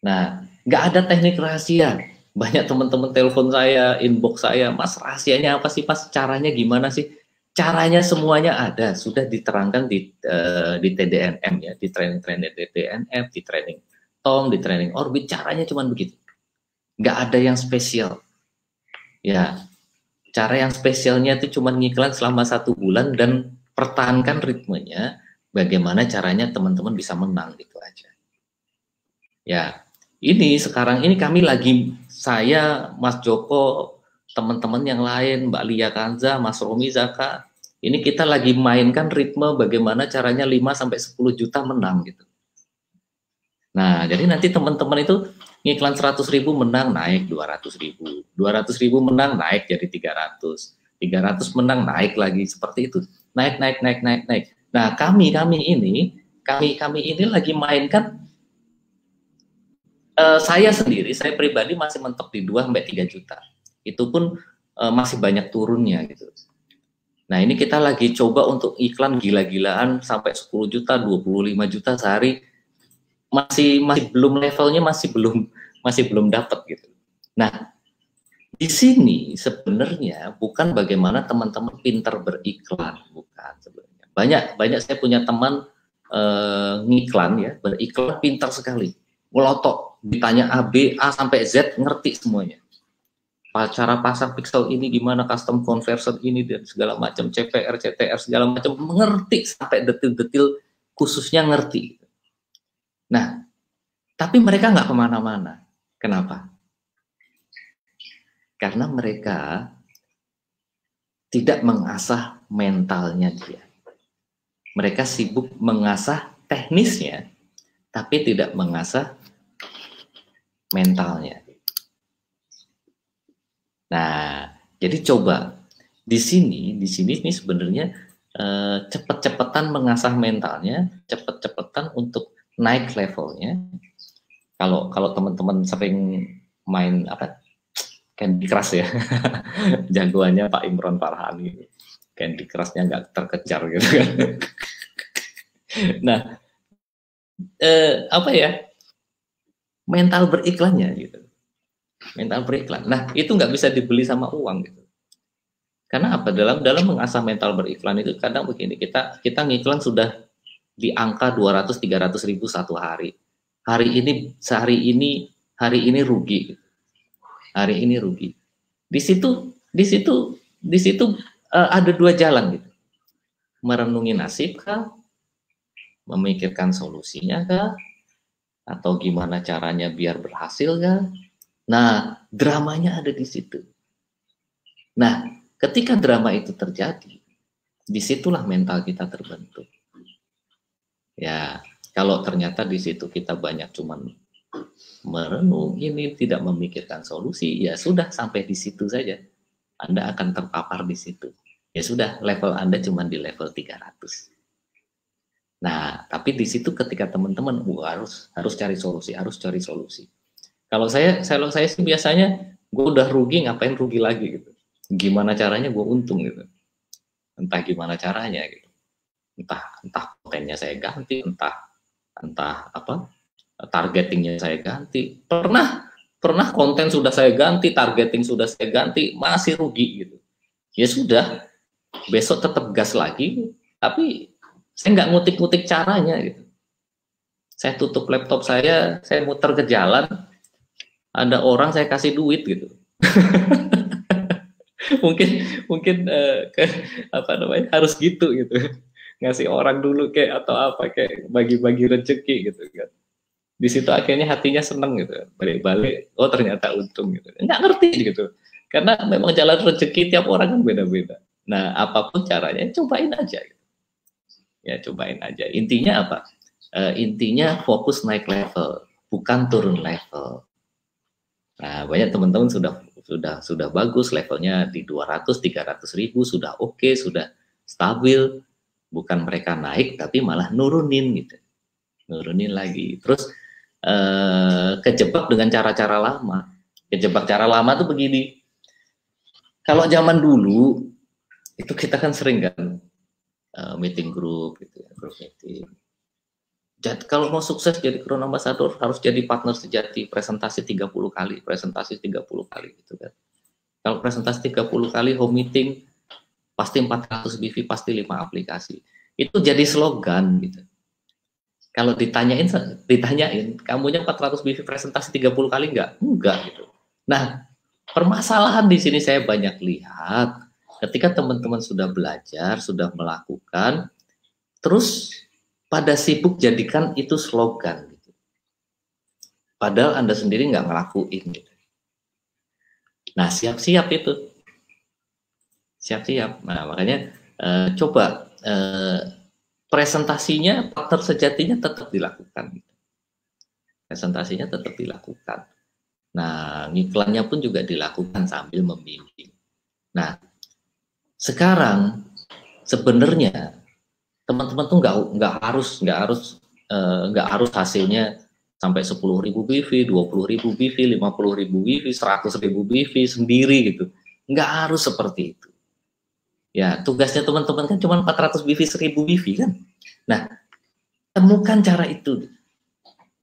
Nah, nggak ada teknik rahasia. Banyak teman-teman telepon saya, inbox saya, Mas rahasianya apa sih Mas? Caranya gimana sih? Caranya semuanya ada, sudah diterangkan di TDNM ya, di training TDNM, di training Tom, di training Orbit, caranya cuma begitu. Nggak ada yang spesial. Ya, cara yang spesialnya itu cuma ngiklan selama 1 bulan dan pertahankan ritmenya. Bagaimana caranya teman-teman bisa menang gitu aja. Ya, ini sekarang ini kami lagi, saya, Mas Joko, teman-teman yang lain, Mbak Lia Kanza, Mas Romi Zaka, ini kita lagi mainkan ritme bagaimana caranya 5-10 juta menang gitu. Nah, jadi nanti teman-teman itu ngiklan 100.000 menang naik 200.000, 200.000 menang naik jadi 300, 300 menang naik lagi, seperti itu, naik. Nah, kami ini lagi mainkan, saya sendiri, saya pribadi masih mentok di 2-3 juta, itu pun masih banyak turunnya gitu. Nah, ini kita lagi coba untuk iklan gila-gilaan sampai 10 juta, 25 juta sehari. Masih belum levelnya, masih belum dapat gitu. Nah, di sini sebenarnya bukan bagaimana teman-teman pintar beriklan, bukan sebenarnya. Banyak saya punya teman ngiklan ya, beriklan pintar sekali, melotok. ditanya A, B, A sampai Z ngerti semuanya. Cara pasang pixel ini gimana, custom conversion ini dan segala macam, CPR, CTR segala macam, mengerti sampai detil-detil khususnya ngerti. Nah, tapi mereka nggak kemana-mana. Kenapa? Karena mereka tidak mengasah mentalnya dia. Mereka sibuk mengasah teknisnya, tapi tidak mengasah mentalnya. Nah, jadi coba di sini ini sebenarnya cepet-cepetan mengasah mentalnya, cepet-cepetan untuk naik levelnya. Kalau teman-teman sering main apa Candy Crush ya, jagoannya Pak Imron Farhani, Candy Crush-nya nggak terkejar gitu kan. Nah, apa ya, mental beriklannya gitu. Mental beriklan. Nah, itu nggak bisa dibeli sama uang gitu. Karena apa? Dalam mengasah mental beriklan itu kadang begini, kita ngiklan sudah di angka 200-300 ribu satu hari. Hari ini rugi. Hari ini rugi. Di situ ada dua jalan gitu. Merenungi nasib kah? Memikirkan solusinya kah? Atau gimana caranya biar berhasil kah? Nah, dramanya ada di situ. Nah, ketika drama itu terjadi, disitulah mental kita terbentuk. Ya, kalau ternyata di situ kita banyak cuman merenung, ini tidak memikirkan solusi, ya sudah sampai di situ saja. Anda akan terpapar di situ. Ya sudah, level Anda cuma di level 300. Nah, tapi di situ ketika teman-teman harus cari solusi. Kalau saya sih biasanya gue udah rugi, ngapain rugi lagi gitu. Gimana caranya gue untung gitu. Entah gimana caranya gitu. Entah kontennya saya ganti, entah apa targetingnya saya ganti. Pernah konten sudah saya ganti, targeting sudah saya ganti, masih rugi gitu. Ya sudah, besok tetap gas lagi, tapi saya nggak ngutik-ngutik caranya gitu. Saya tutup laptop saya muter ke jalan, ada orang saya kasih duit gitu. mungkin apa namanya, harus gitu ngasih orang dulu kayak atau apa, kayak bagi-bagi rezeki gitu kan. Di situ akhirnya hatinya seneng gitu, balik-balik oh ternyata untung gitu, nggak ngerti gitu, karena memang jalan rezeki tiap orang kan beda-beda. Nah, apapun caranya cobain aja gitu. Ya cobain aja, intinya apa, intinya fokus naik level, bukan turun level. Nah, banyak teman-teman sudah bagus levelnya di 200-300 ribu, sudah oke, sudah stabil, bukan mereka naik tapi malah nurunin gitu, nurunin lagi, terus kejebak dengan cara-cara lama. Kejebak cara lama tuh begini, kalau zaman dulu itu kita kan sering kan meeting grup gitu ya, grup meeting. Jadi kalau mau sukses jadi Crown Ambassador harus jadi partner sejati, presentasi 30 kali gitu kan. Kalau presentasi 30 kali, home meeting pasti 400 BV, pasti 5 aplikasi. Itu jadi slogan gitu. Kalau ditanyain kamunya 400 BV presentasi 30 kali enggak gitu. Nah, permasalahan di sini saya banyak lihat ketika teman-teman sudah belajar, sudah melakukan, terus pada sibuk jadikan itu slogan gitu. Padahal Anda sendiri nggak ngelakuin gitu. Nah, siap-siap itu. Siap-siap. Nah, makanya coba presentasinya, partner sejatinya tetap dilakukan gitu. Presentasinya tetap dilakukan. Nah, ngiklannya pun juga dilakukan sambil membimbing. Nah, sekarang sebenarnya teman-teman tuh nggak harus hasilnya sampai 10.000 BV, 20.000 BV, 50.000 BV, 100.000 BV sendiri gitu. Nggak harus seperti itu. Ya, tugasnya teman-teman kan cuma 400 BV, 1000 BV kan. Nah, temukan cara itu.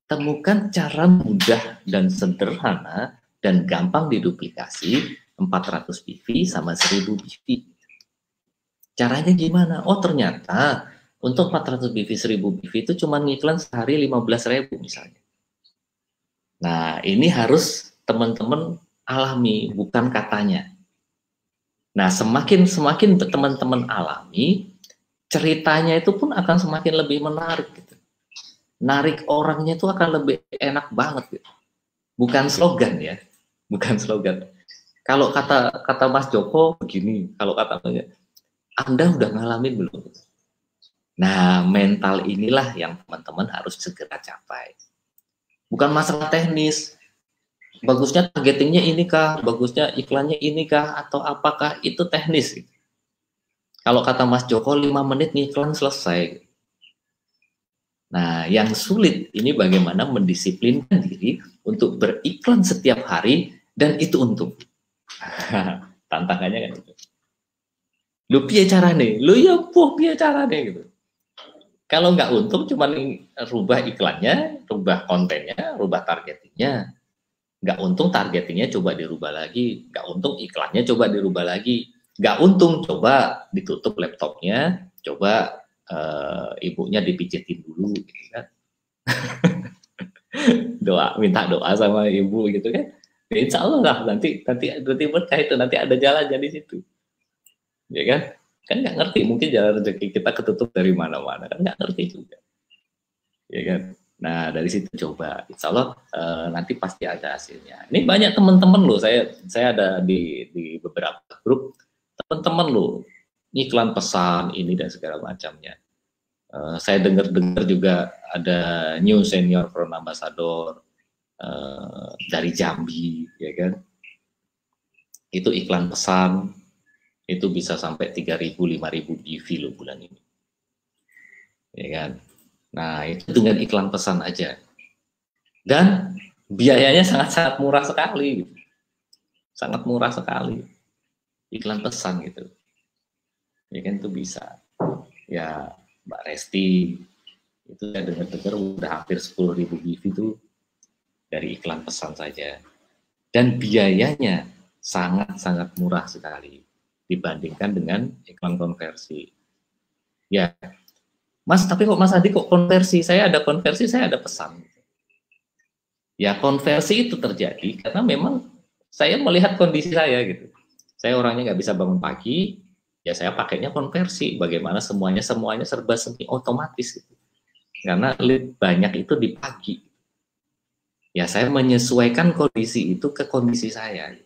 Temukan cara mudah dan sederhana dan gampang diduplikasi 400 BV sama 1000 BV. Caranya gimana? Oh, ternyata untuk 400 BV, 1000 BV itu cuma ngiklan sehari 15.000 misalnya. Nah, ini harus teman-teman alami, bukan katanya. Nah, semakin teman-teman alami, ceritanya itu pun akan semakin lebih menarik gitu. Narik orangnya itu akan lebih enak banget gitu. Bukan slogan ya, bukan slogan. Kalau kata Mas Joko begini, kalau katanya Anda udah ngalamin belum? Nah, mental inilah yang teman-teman harus segera capai. Bukan masalah teknis. Bagusnya targetingnya ini kah? Bagusnya iklannya ini kah? Atau apakah itu teknis? Kalau kata Mas Joko 5 menit iklan selesai. Nah, yang sulit ini bagaimana mendisiplinkan diri untuk beriklan setiap hari dan itu untung. Tantangannya kan itu. Lu piye carane? Lu ya piye carane gitu. Kalau nggak untung cuman rubah iklannya, rubah kontennya, rubah targetingnya. Nggak untung targetingnya coba dirubah lagi, nggak untung iklannya coba dirubah lagi, nggak untung coba ditutup laptopnya, coba ibunya dipijitin dulu gitu kan. Minta doa sama ibu gitu kan. Ya, insya Allah lah nanti berkah itu, nanti ada jalannya di situ. Ya kan? Kan nggak ngerti, mungkin jalan rezeki kita ketutup dari mana-mana, kan nggak ngerti juga. Ya kan? Nah, dari situ coba. Insya Allah nanti pasti ada hasilnya. Ini banyak teman-teman loh, saya ada di beberapa grup, teman-teman loh, iklan pesan ini dan segala macamnya. Saya dengar juga ada new senior brand ambassador dari Jambi, ya kan? Itu iklan pesan, itu bisa sampai 3.000, 5.000 DV loh bulan ini. Ya kan? Nah, itu dengan iklan pesan aja. Dan biayanya sangat-sangat murah sekali. Sangat murah sekali. Iklan pesan gitu. Ya kan itu bisa. Ya, Mbak Resti, itu saya dengar-dengar udah hampir 10.000 DV itu dari iklan pesan saja. Dan biayanya sangat-sangat murah sekali dibandingkan dengan iklan konversi. Ya, Mas, tapi kok Mas Adi kok konversi? Saya ada konversi, saya ada pesan. Ya, konversi itu terjadi karena memang saya melihat kondisi saya gitu. Saya orangnya nggak bisa bangun pagi, ya saya pakainya konversi. Bagaimana semuanya serba semi otomatis gitu. Karena lead banyak itu di pagi. Ya, saya menyesuaikan kondisi itu ke kondisi saya.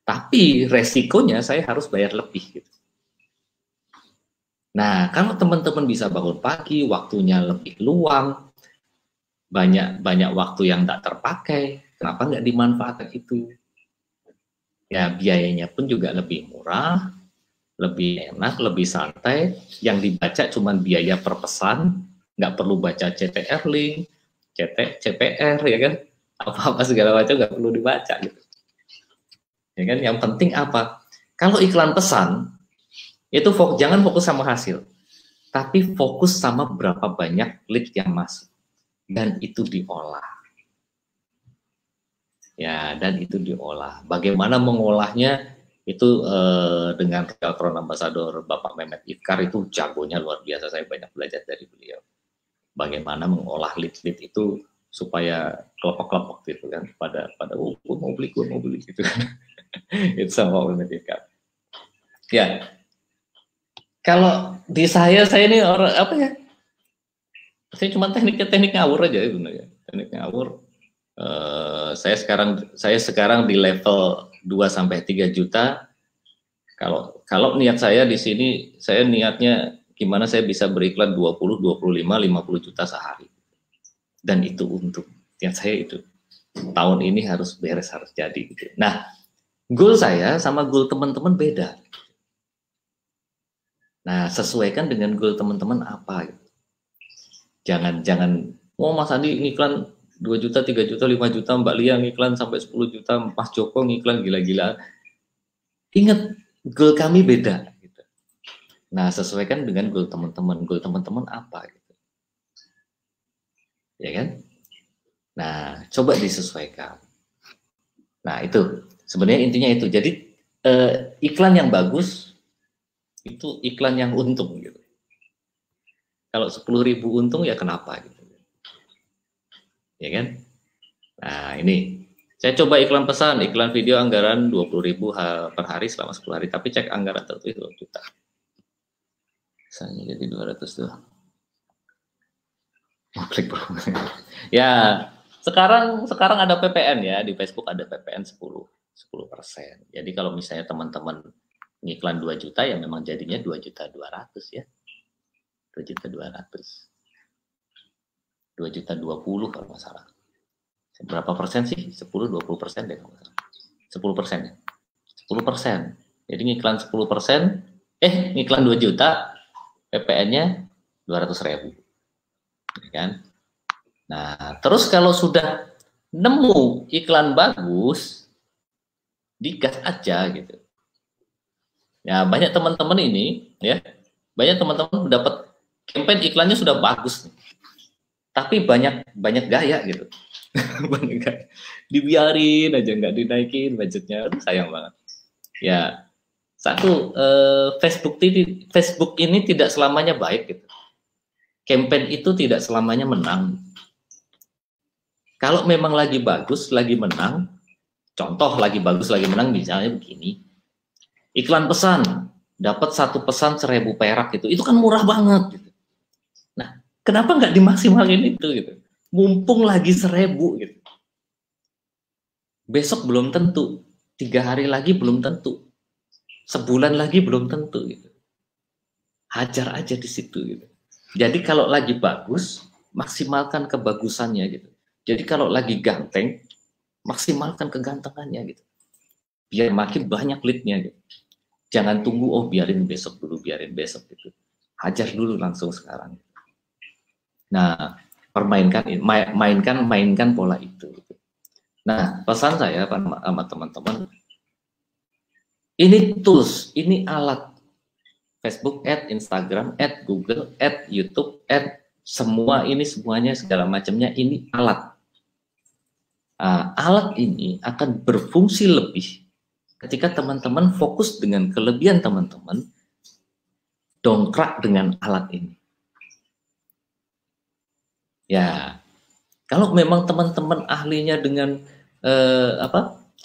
Tapi resikonya saya harus bayar lebih gitu. Nah, kalau teman-teman bisa bangun pagi, waktunya lebih luang, banyak waktu yang tidak terpakai, kenapa nggak dimanfaatkan itu? Ya, biayanya pun juga lebih murah, lebih enak, lebih santai. Yang dibaca cuma biaya per pesan, nggak perlu baca CTR link, CPR, ya kan? Apa-apa segala macam nggak perlu dibaca gitu. Ya kan? Yang penting apa? Kalau iklan pesan, itu jangan fokus sama hasil, tapi fokus sama berapa banyak lead yang masuk dan itu diolah. Ya, dan itu diolah. Bagaimana mengolahnya itu dengan Realtron Ambassador Bapak Mehmet Ifkar itu jagonya luar biasa. Saya banyak belajar dari beliau. Bagaimana mengolah lead-lead itu supaya kelompok-kelompok gitu kan pada gue mau beli gitu kan. Itu sama Mehmet Ifkar. Ya, kalau di saya ini orang apa ya? Saya cuma teknik ngawur aja sebenarnya. Teknik ngawur. Saya sekarang di level 2 sampai 3 juta. Kalau niat saya di sini, saya niatnya gimana saya bisa beriklan 20, 25, 50 juta sehari. Dan itu untuk niat saya itu. Tahun ini harus beres, harus jadi gitu. Nah, goal saya sama goal teman-teman beda. Nah, sesuaikan dengan goal teman-teman apa gitu. Jangan Mas Andi ngiklan 2 juta, 3 juta, 5 juta, Mbak Lia ngiklan sampai 10 juta, Mas Joko ngiklan gila-gilaan. Ingat, goal kami beda. Gitu. Nah, sesuaikan dengan goal teman-teman. Goal teman-teman apa? Gitu. Ya kan? Nah, coba disesuaikan. Nah, itu. Sebenarnya intinya itu. Jadi, iklan yang bagus, itu iklan yang untung. Gitu. Kalau 10.000 untung, ya kenapa? Gitu. Ya kan? Nah, ini saya coba iklan pesan, iklan video anggaran 20.000 per hari selama 10 hari, tapi cek anggaran tertulis 2 juta. Misalnya jadi 200 tuh. Klik ya, sekarang ada PPN ya, di Facebook ada PPN 10%. Jadi kalau misalnya teman-teman ngiklan 2 juta ya memang jadinya 2.200.000 ya. 2.200.000. 2.020.000 kalau nggak salah. Berapa persen sih? 10-20% deh kalau nggak salah. 10% ya. 10%. Jadi ngiklan 10%, ngiklan 2 juta, PPN-nya 200.000. Kan? Nah, terus kalau sudah nemu iklan bagus, digas aja gitu. Ya, banyak teman-teman ini ya, banyak teman-teman dapat campaign iklannya sudah bagus. Tapi banyak gaya gitu. Banyak gaya. Dibiarin aja nggak dinaikin budgetnya. Aduh, sayang banget. Ya, satu Facebook ini tidak selamanya baik gitu. Campaign itu tidak selamanya menang. Kalau memang lagi bagus, lagi menang, contoh lagi bagus, lagi menang, misalnya begini, iklan pesan, dapat 1 pesan 1.000 perak gitu, itu kan murah banget. Gitu. Nah, kenapa nggak dimaksimalin itu gitu? Mumpung lagi 1.000 gitu. Besok belum tentu, 3 hari lagi belum tentu, sebulan lagi belum tentu gitu. Hajar aja di situ gitu. Jadi kalau lagi bagus, maksimalkan kebagusannya gitu. Jadi kalau lagi ganteng, maksimalkan kegantengannya gitu. Biar makin banyak leadnya gitu. Jangan tunggu, oh biarin besok dulu, biarin besok gitu. Hajar dulu langsung sekarang. Nah, mainkan pola itu. Gitu. Nah, pesan saya sama teman-teman, ini tools, ini alat. Facebook Ad, Instagram Ad, Google Ad, YouTube Ad, semuanya segala macamnya ini alat. Alat ini akan berfungsi lebih ketika teman-teman fokus dengan kelebihan teman-teman, dongkrak dengan alat ini. Ya, kalau memang teman-teman ahlinya dengan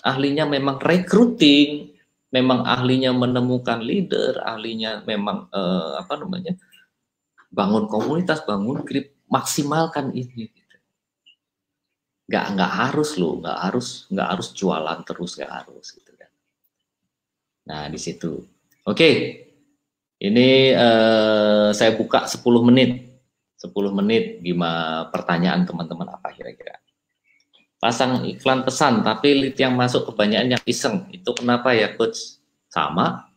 ahlinya memang recruiting, memang ahlinya menemukan leader, ahlinya memang bangun komunitas, bangun grup, maksimalkan ini. Nggak harus loh, nggak harus jualan terus, nggak harus gitu kan. Nah di situ, oke, ini saya buka 10 menit, 10 menit gimana pertanyaan teman-teman apa kira-kira. Pasang iklan pesan, tapi lead yang masuk kebanyakan yang iseng, itu kenapa ya coach? Sama,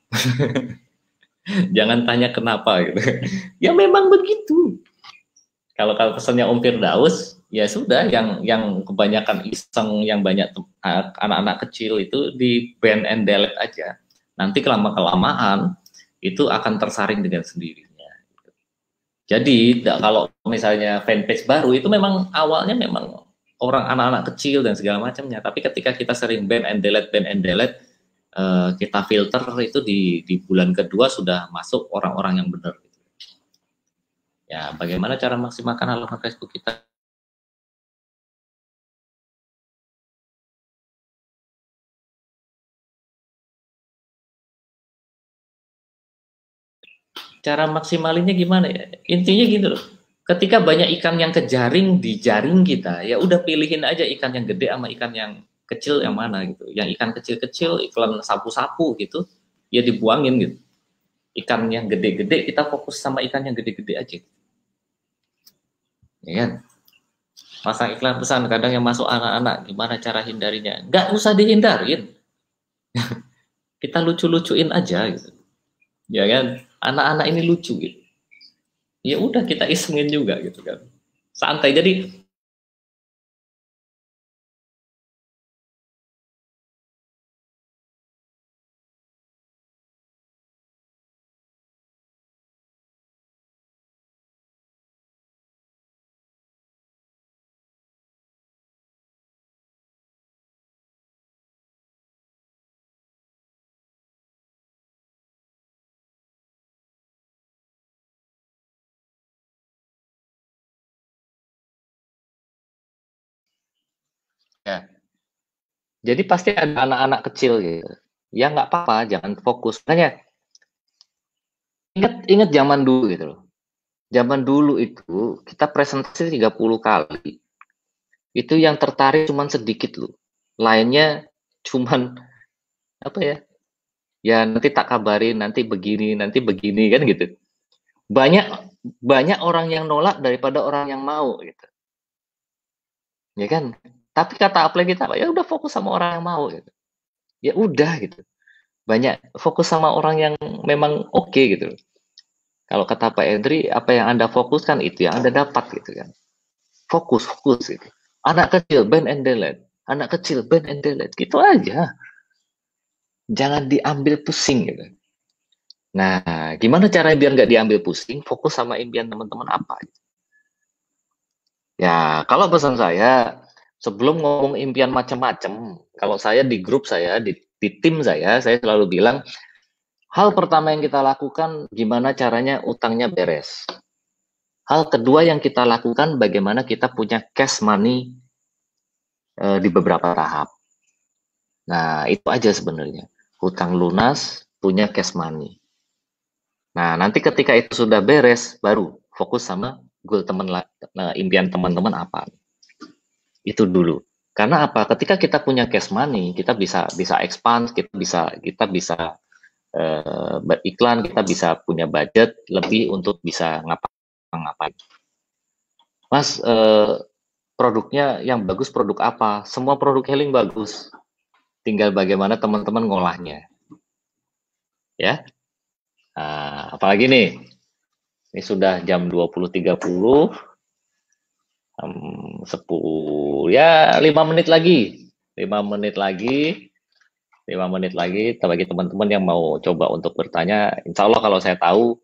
jangan tanya kenapa gitu. Ya memang begitu. Kalau pesannya Om Firdaus, ya sudah, yang kebanyakan iseng, yang banyak anak-anak kecil itu di ban and delete aja. Nanti kelamaan itu akan tersaring dengan sendirinya. Jadi kalau misalnya fanpage baru itu memang awalnya memang orang anak-anak kecil dan segala macamnya. Tapi ketika kita sering ban and delete, kita filter itu di bulan kedua sudah masuk orang-orang yang benar. Ya, bagaimana cara maksimalkan halaman Facebook kita? Cara maksimalinnya gimana ya? Intinya gitu loh. Ketika banyak ikan yang kejaring di jaring kita, ya udah pilihin aja ikan yang gede sama ikan yang kecil yang mana gitu. Yang ikan kecil-kecil, iklan sapu-sapu gitu, ya dibuangin gitu. Ikan yang gede-gede kita fokus sama ikan yang gede-gede aja. Ya kan? Pasang iklan pesan, kadang yang masuk anak-anak, gimana cara hindarinya? Nggak usah dihindarin. Kita lucu-lucuin aja gitu. Ya kan? Anak-anak ini lucu gitu. Ya udah kita isengin juga gitu kan. Santai. Jadi Ya. Jadi pasti ada anak-anak kecil gitu. Ya nggak apa-apa, jangan fokus. Makanya ingat zaman dulu gitu loh. Zaman dulu itu kita presentasi 30 kali. Itu yang tertarik cuman sedikit loh. Lainnya cuman apa ya? Ya nanti tak kabarin, nanti begini kan gitu. Banyak orang yang nolak daripada orang yang mau gitu. Ya kan? Tapi kata apply kita apa? Ya udah fokus sama orang yang mau gitu. Ya udah gitu. Banyak fokus sama orang yang memang oke gitu. Kalau kata Pak Edri, apa yang Anda fokuskan itu yang Anda dapat gitu kan. Fokus gitu. Anak kecil band and delete. Anak kecil band and delete. Gitu aja. Jangan diambil pusing gitu. Nah, gimana cara biar nggak diambil pusing? Fokus sama impian teman-teman apa? Ya, kalau pesan saya, sebelum ngomong impian macam-macam, kalau saya di grup saya, di tim saya selalu bilang, hal pertama yang kita lakukan, gimana caranya utangnya beres. Hal kedua yang kita lakukan, bagaimana kita punya cash money di beberapa tahap. Nah, itu aja sebenarnya. Hutang lunas, punya cash money. Nah, nanti ketika itu sudah beres, baru fokus sama goal impian teman-teman apa. Itu dulu. Karena apa? Ketika kita punya cash money, kita bisa expand, kita bisa beriklan, kita bisa punya budget lebih untuk bisa ngapain. Mas, produknya yang bagus produk apa? Semua produk healing bagus. Tinggal bagaimana teman-teman ngolahnya. Ya. Nah, apalagi nih? Ini sudah jam 20.30. 10 ya 5 menit lagi. 5 menit lagi. 5 menit lagi bagi teman-teman yang mau coba untuk bertanya, insya Allah kalau saya tahu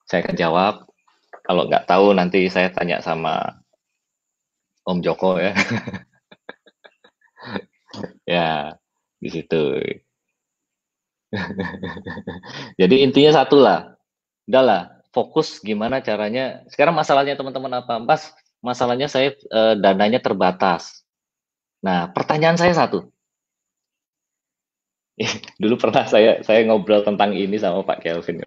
saya akan jawab. Kalau nggak tahu nanti saya tanya sama Om Joko ya. Ya, di situ. Jadi intinya satu lah. Udahlah, fokus gimana caranya. Sekarang masalahnya teman-teman apa? Mas, masalahnya saya dananya terbatas. Nah, pertanyaan saya satu. Dulu pernah saya ngobrol tentang ini sama Pak Kelvin.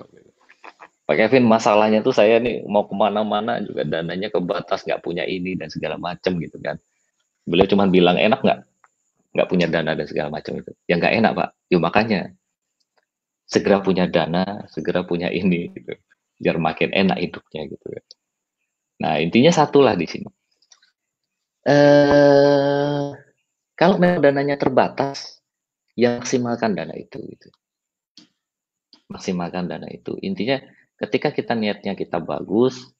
Pak Kevin, masalahnya tuh saya nih mau kemana-mana juga dananya kebatas, nggak punya ini dan segala macam gitu kan. Beliau cuma bilang enak nggak punya dana dan segala macam itu. Ya nggak enak Pak. Yuk makanya segera punya dana, segera punya ini gitu. Biar makin enak hidupnya gitu. Nah intinya satu lah di sini. Kalau memang dananya terbatas, ya maksimalkan dana itu. Gitu. Maksimalkan dana itu. Intinya ketika kita niatnya kita bagus,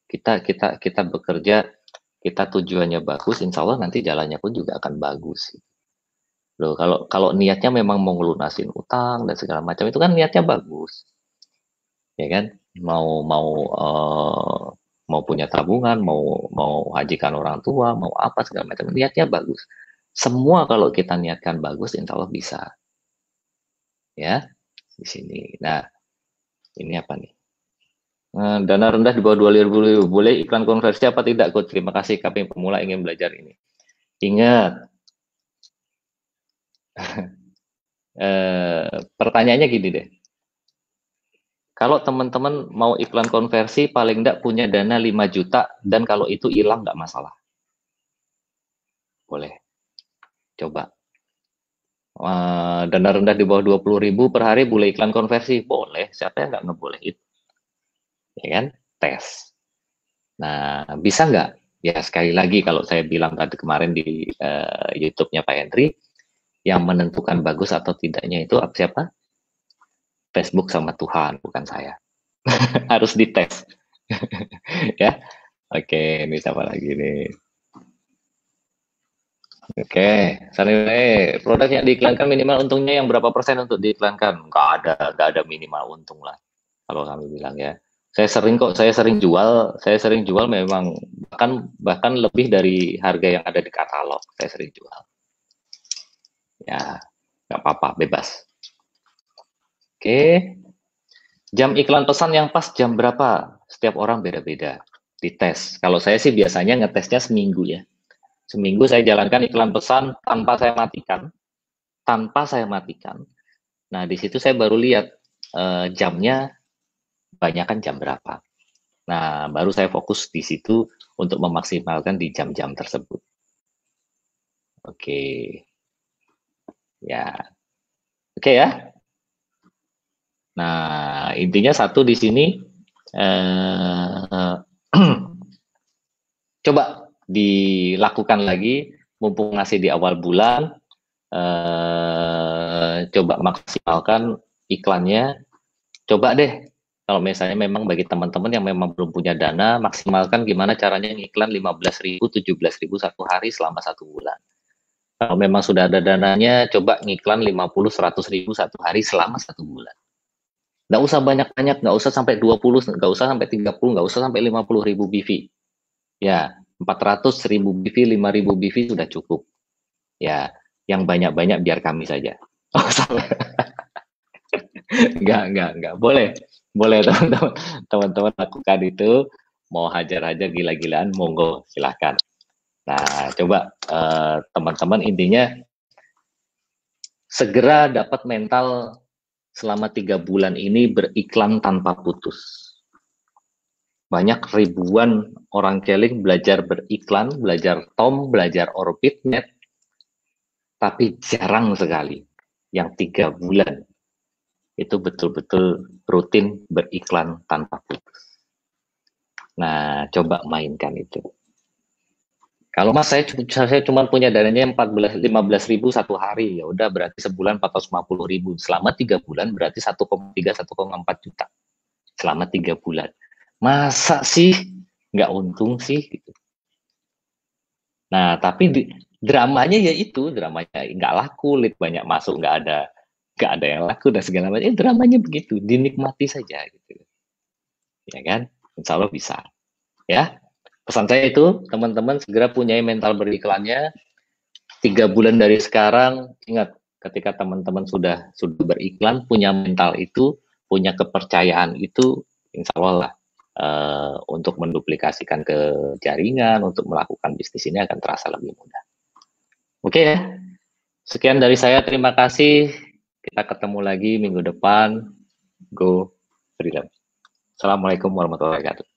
kita bekerja, kita tujuannya bagus, insya Allah nanti jalannya pun juga akan bagus. Loh, kalau niatnya memang mau ngelunasin utang dan segala macam itu kan niatnya bagus, ya kan? Mau punya tabungan, mau hajikan orang tua, mau apa segala macam, niatnya bagus. Semua kalau kita niatkan bagus, insya Allah bisa, ya di sini. Nah, ini apa nih? Dana rendah di bawah 2.000 boleh iklan konversi apa tidak, Coach? Terima kasih, kami pemula ingin belajar ini. Ingat, pertanyaannya gini deh. Kalau teman-teman mau iklan konversi, paling tidak punya dana 5 juta, dan kalau itu hilang nggak masalah. Boleh. Coba. Dana rendah di bawah 20.000 per hari boleh iklan konversi? Boleh. Siapa yang nggak ngebolehin? Ya kan? Tes. Nah, bisa nggak? Ya sekali lagi kalau saya bilang tadi kemarin di YouTube-nya Pak Henry, yang menentukan bagus atau tidaknya itu siapa? Facebook sama Tuhan, bukan saya. Harus dites. Ya. Oke, ini siapa lagi nih? Oke, produk yang diiklankan minimal untungnya yang berapa persen untuk diiklankan? Nggak ada minimal untung lah. Kalau kami bilang ya. Saya sering jual memang bahkan lebih dari harga yang ada di katalog. Saya sering jual. Ya, nggak apa-apa, bebas. Oke. Jam iklan pesan yang pas jam berapa? Setiap orang beda-beda. dites. Kalau saya sih biasanya ngetesnya seminggu ya. Seminggu saya jalankan iklan pesan tanpa saya matikan. Nah, di situ saya baru lihat jamnya banyakkan jam berapa. Nah, baru saya fokus di situ untuk memaksimalkan di jam-jam tersebut. Oke. Ya. Oke ya. Nah, intinya satu di sini coba dilakukan lagi, mumpung masih di awal bulan, coba maksimalkan iklannya. Coba deh, kalau misalnya memang bagi teman-teman yang memang belum punya dana, maksimalkan gimana caranya ngiklan 15.000, 17.000 satu hari selama 1 bulan. Kalau memang sudah ada dananya, coba ngiklan 50, 100.000 satu hari selama 1 bulan. Nggak usah banyak-banyak, nggak usah sampai 20, nggak usah sampai 30, nggak usah sampai 50.000 BV. Ya, 400.000 BV, 5.000 BV sudah cukup. Ya, yang banyak-banyak biar kami saja. Oh, salah. Enggak. Boleh teman-teman lakukan itu. Mau hajar-hajar gila-gilaan, monggo, silahkan. Nah, coba teman-teman intinya segera dapat mental selama 3 bulan ini beriklan tanpa putus. Banyak ribuan orang keling belajar beriklan, belajar Tom, belajar Orbitnet, tapi jarang sekali yang 3 bulan itu betul-betul rutin beriklan tanpa putus. Nah, coba mainkan itu. Kalau Mas saya cuma punya dananya 15.000 satu hari, ya udah berarti sebulan 450.000. Selama 3 bulan berarti 1,3 1,4 juta. Selama 3 bulan. Masa sih nggak untung sih gitu. Nah, tapi dramanya ya itu, dramanya nggak laku, lead banyak masuk, nggak ada yang laku dan segala macam. Dramanya begitu, dinikmati saja gitu. Ya kan? Insya Allah bisa. Ya, pesan saya itu teman-teman segera punya mental beriklannya. 3 bulan dari sekarang, ingat ketika teman-teman sudah beriklan, punya mental itu, punya kepercayaan itu, insya Allah lah untuk menduplikasikan ke jaringan, untuk melakukan bisnis ini akan terasa lebih mudah. Oke ya, sekian dari saya, terima kasih. Kita ketemu lagi minggu depan. Go Freedom. Assalamualaikum warahmatullahi wabarakatuh.